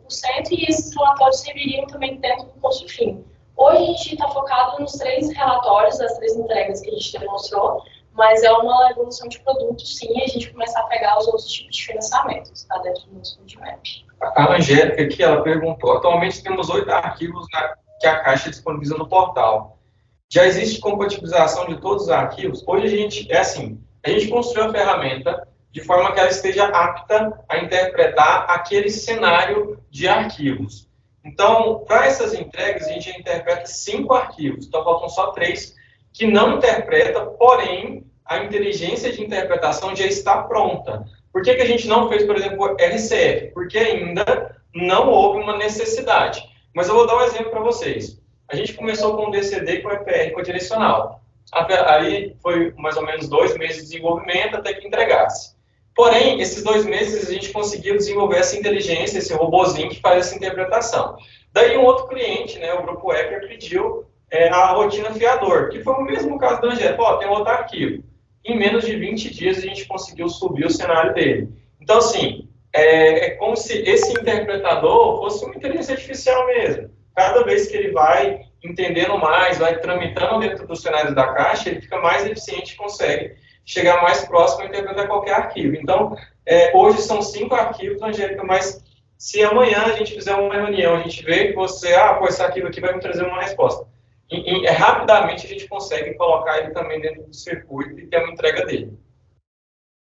e esses relatórios serviriam também dentro do custo fim. Hoje a gente está focado nos 3 relatórios, das 3 entregas que a gente demonstrou, mas é uma evolução de produto, sim, e a gente começar a pegar os outros tipos de financiamento, está dentro do nosso roadmap. A Angélica aqui, ela perguntou, atualmente temos 8 arquivos que a Caixa disponibiliza no portal. Já existe compatibilização de todos os arquivos? Hoje a gente construiu a ferramenta de forma que ela esteja apta a interpretar aquele cenário de arquivos. Então, para essas entregas, a gente já interpreta 5 arquivos, então faltam só 3 que não interpreta, porém, a inteligência de interpretação já está pronta. Por que a gente não fez, por exemplo, RCF? Porque ainda não houve uma necessidade. Mas eu vou dar um exemplo para vocês. A gente começou com o DCD e com o EPR, com a Direcional. Aí foi mais ou menos 2 meses de desenvolvimento até que entregasse. Porém, esses 2 meses a gente conseguiu desenvolver essa inteligência, esse robozinho que faz essa interpretação. Daí um outro cliente, né, o Grupo Ecker, pediu a rotina fiador, que foi o mesmo caso da Angélica. Tem outro arquivo. Em menos de 20 dias a gente conseguiu subir o cenário dele. Então, assim, é como se esse interpretador fosse uma inteligência artificial mesmo. Cada vez que ele vai entendendo mais, vai tramitando dentro dos cenários da Caixa, ele fica mais eficiente e consegue chegar mais próximo a interpretar qualquer arquivo. Então, hoje são 5 arquivos, Angélica, mas se amanhã a gente fizer uma reunião, a gente vê que você, esse arquivo aqui vai me trazer uma resposta. Rapidamente a gente consegue colocar ele também dentro do circuito e ter uma entrega dele.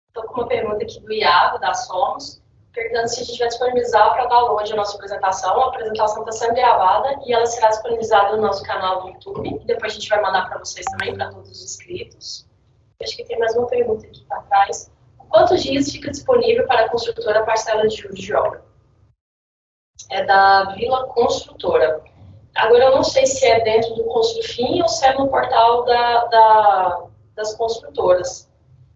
Estou com uma pergunta aqui do Iago, da Somos, perguntando se a gente vai disponibilizar para download a nossa apresentação. A apresentação está sendo gravada e ela será disponibilizada no nosso canal do YouTube. E depois a gente vai mandar para vocês também, para todos os inscritos. Acho que tem mais uma pergunta aqui para trás. Quantos dias fica disponível para a construtora a parcela de juros de obra? É da Vila Construtora. Agora, eu não sei se é dentro do Construfim ou se é no portal das construtoras.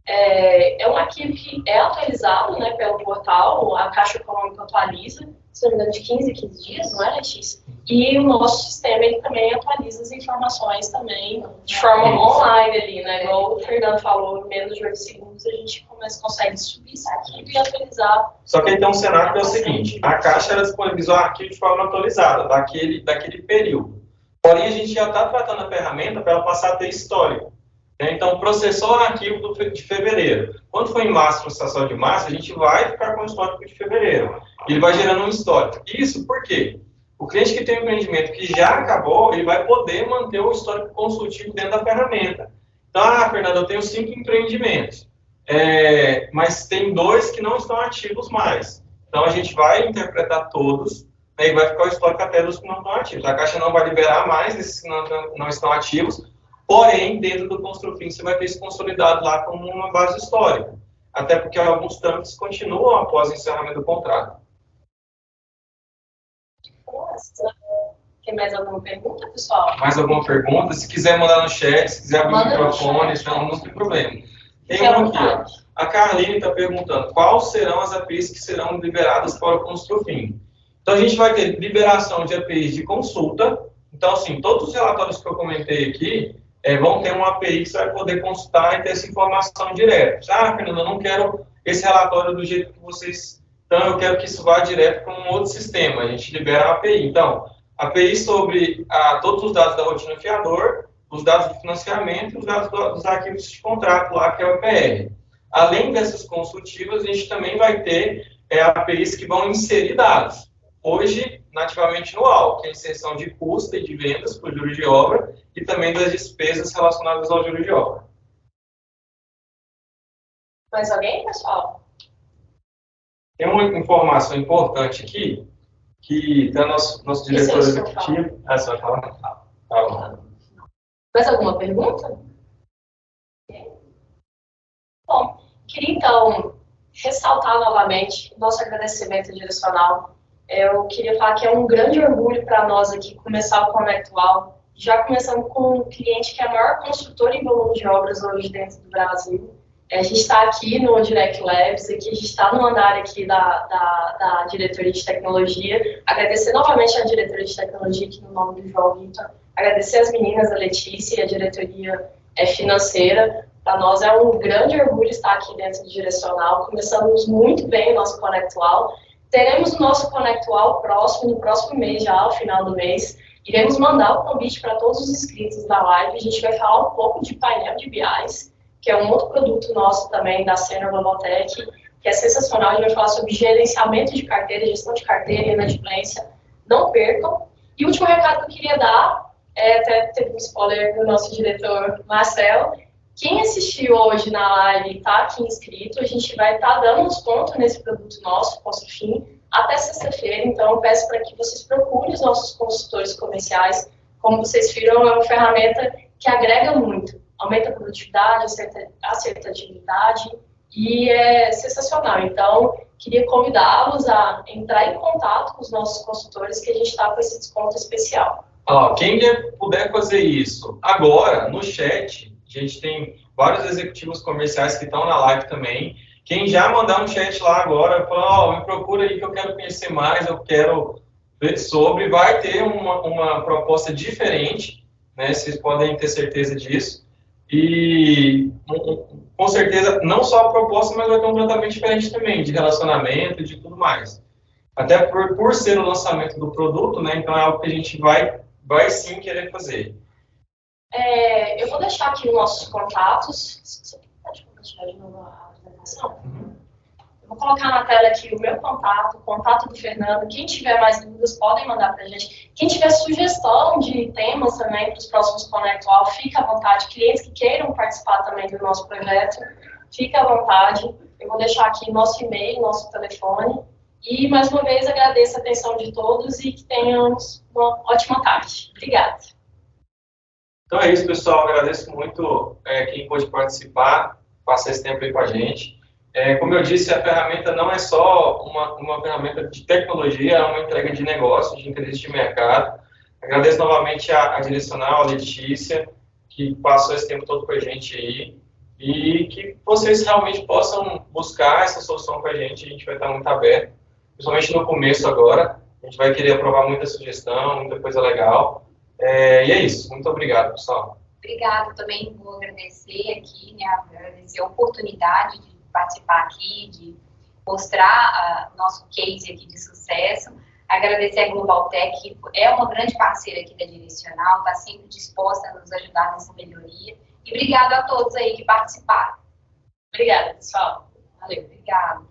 É um arquivo que é atualizado, né, pelo portal, a Caixa Econômica atualiza, se não me engano, de 15 em 15 dias, não é, Letícia? E o nosso sistema, ele também atualiza as informações também de forma online ali, né? Igual o Fernando falou, em menos de 8 segundos a gente consegue subir esse arquivo e atualizar. Só que aí tem um cenário que é o seguinte, a Caixa ela disponibilizou o arquivo de forma atualizada, daquele período. Porém, a gente já está tratando a ferramenta para ela passar a ter histórico. Então, processou o arquivo de fevereiro. Quando for em março, processação de março, a gente vai ficar com o histórico de fevereiro. Ele vai gerando um histórico. Isso por quê? O cliente que tem um empreendimento que já acabou, ele vai poder manter o histórico consultivo dentro da ferramenta. Então, Fernando, eu tenho 5 empreendimentos, mas tem 2 que não estão ativos mais. Então, a gente vai interpretar todos, né, e vai ficar o histórico até dos que não estão ativos. A Caixa não vai liberar mais esses que não estão ativos, porém, dentro do Construfim, você vai ter isso consolidado lá como uma base histórica. Até porque alguns trâmites continuam após o encerramento do contrato. Tem mais alguma pergunta, pessoal? Mais alguma pergunta? Se quiser mandar no chat, se quiser abrir o microfone, então não tem problema. Tem uma aqui, ó. A Carline está perguntando, quais serão as APIs que serão liberadas para o Construfim? Então, a gente vai ter liberação de APIs de consulta. Então, assim, todos os relatórios que eu comentei aqui, vão ter uma API que você vai poder consultar e ter essa informação direto. Ah, Fernando, eu não quero esse relatório do jeito que vocês estão, eu quero que isso vá direto para um outro sistema. A gente libera a API. Então, API sobre todos os dados da rotina fiador, os dados do financiamento e os dados dos arquivos de contrato lá, que é o EPR. Além dessas consultivas, a gente também vai ter APIs que vão inserir dados. Hoje, nativamente no AL, que é a inserção de custo e de vendas para o juros de obra e também das despesas relacionadas ao juros de obra. Mais alguém, pessoal? Tem uma informação importante aqui, que está nosso diretor executivo... Ah, você vai falar? Tá bom. Mais alguma pergunta? Bom, queria então ressaltar novamente o nosso agradecimento direcional. Eu queria falar que é um grande orgulho para nós aqui começar o Conectual, já começando com um cliente que é a maior construtora em volume de obras hoje dentro do Brasil. A gente está aqui no Direct Labs, aqui a gente está no andar aqui da diretoria de tecnologia. Agradecer novamente à diretoria de tecnologia, aqui no nome do João Vitor. Agradecer as meninas, a Letícia e a diretoria financeira. Para nós é um grande orgulho estar aqui dentro do Direcional. Começamos muito bem o nosso Conectual. Teremos o nosso Conectual próximo, no próximo mês já, ao final do mês. Iremos mandar o convite para todos os inscritos da live. A gente vai falar um pouco de painel de BIs, que é um outro produto nosso também, da Senior Global-Tech, que é sensacional. A gente vai falar sobre gerenciamento de carteira, gestão de carteira e inadimplência. Não percam. E o último recado que eu queria dar, até teve um spoiler do nosso diretor Marcel. Quem assistiu hoje na live e está aqui inscrito, a gente vai estar dando desconto nesse produto nosso, Construfin, até sexta-feira. Então, eu peço para que vocês procurem os nossos consultores comerciais. Como vocês viram, é uma ferramenta que agrega muito. Aumenta a produtividade, a assertividade e é sensacional. Então, queria convidá-los a entrar em contato com os nossos consultores, que a gente está com esse desconto especial. Quem puder fazer isso agora, no chat, a gente tem vários executivos comerciais que estão na live também. Quem já mandar um chat lá agora, falar, me procura aí que eu quero conhecer mais, eu quero ver sobre, vai ter uma proposta diferente, né? Vocês podem ter certeza disso. E, com certeza, não só a proposta, mas vai ter um tratamento diferente também, de relacionamento e de tudo mais. Até por ser o lançamento do produto, né? Então é algo que a gente vai sim querer fazer. Eu vou deixar aqui os nossos contatos. Você pode compartilhar de novo a apresentação? Eu vou colocar na tela aqui o meu contato, o contato do Fernando. Quem tiver mais dúvidas, podem mandar para a gente. Quem tiver sugestão de temas também para os próximos Conectual, fica à vontade. Clientes que queiram participar também do nosso projeto, fica à vontade. Eu vou deixar aqui nosso e-mail, nosso telefone. E, mais uma vez, agradeço a atenção de todos e que tenhamos uma ótima tarde. Obrigada. Então é isso, pessoal. Agradeço muito quem pôde participar, passar esse tempo aí com a gente. Como eu disse, a ferramenta não é só uma ferramenta de tecnologia, é uma entrega de negócio, de interesse de mercado. Agradeço novamente a direcional, a Letícia, que passou esse tempo todo com a gente aí, e que vocês realmente possam buscar essa solução com a gente vai estar muito aberto, principalmente no começo agora. A gente vai querer aprovar muita sugestão, muita coisa legal. E é isso. Muito obrigado, pessoal. Obrigada. Também vou agradecer aqui, né, agradecer a oportunidade de participar aqui, de mostrar nosso case aqui de sucesso. Agradecer a Global-Tech, que é uma grande parceira aqui da Direcional, está sempre disposta a nos ajudar nessa melhoria. E obrigado a todos aí que participaram. Obrigada, pessoal. Valeu, obrigada.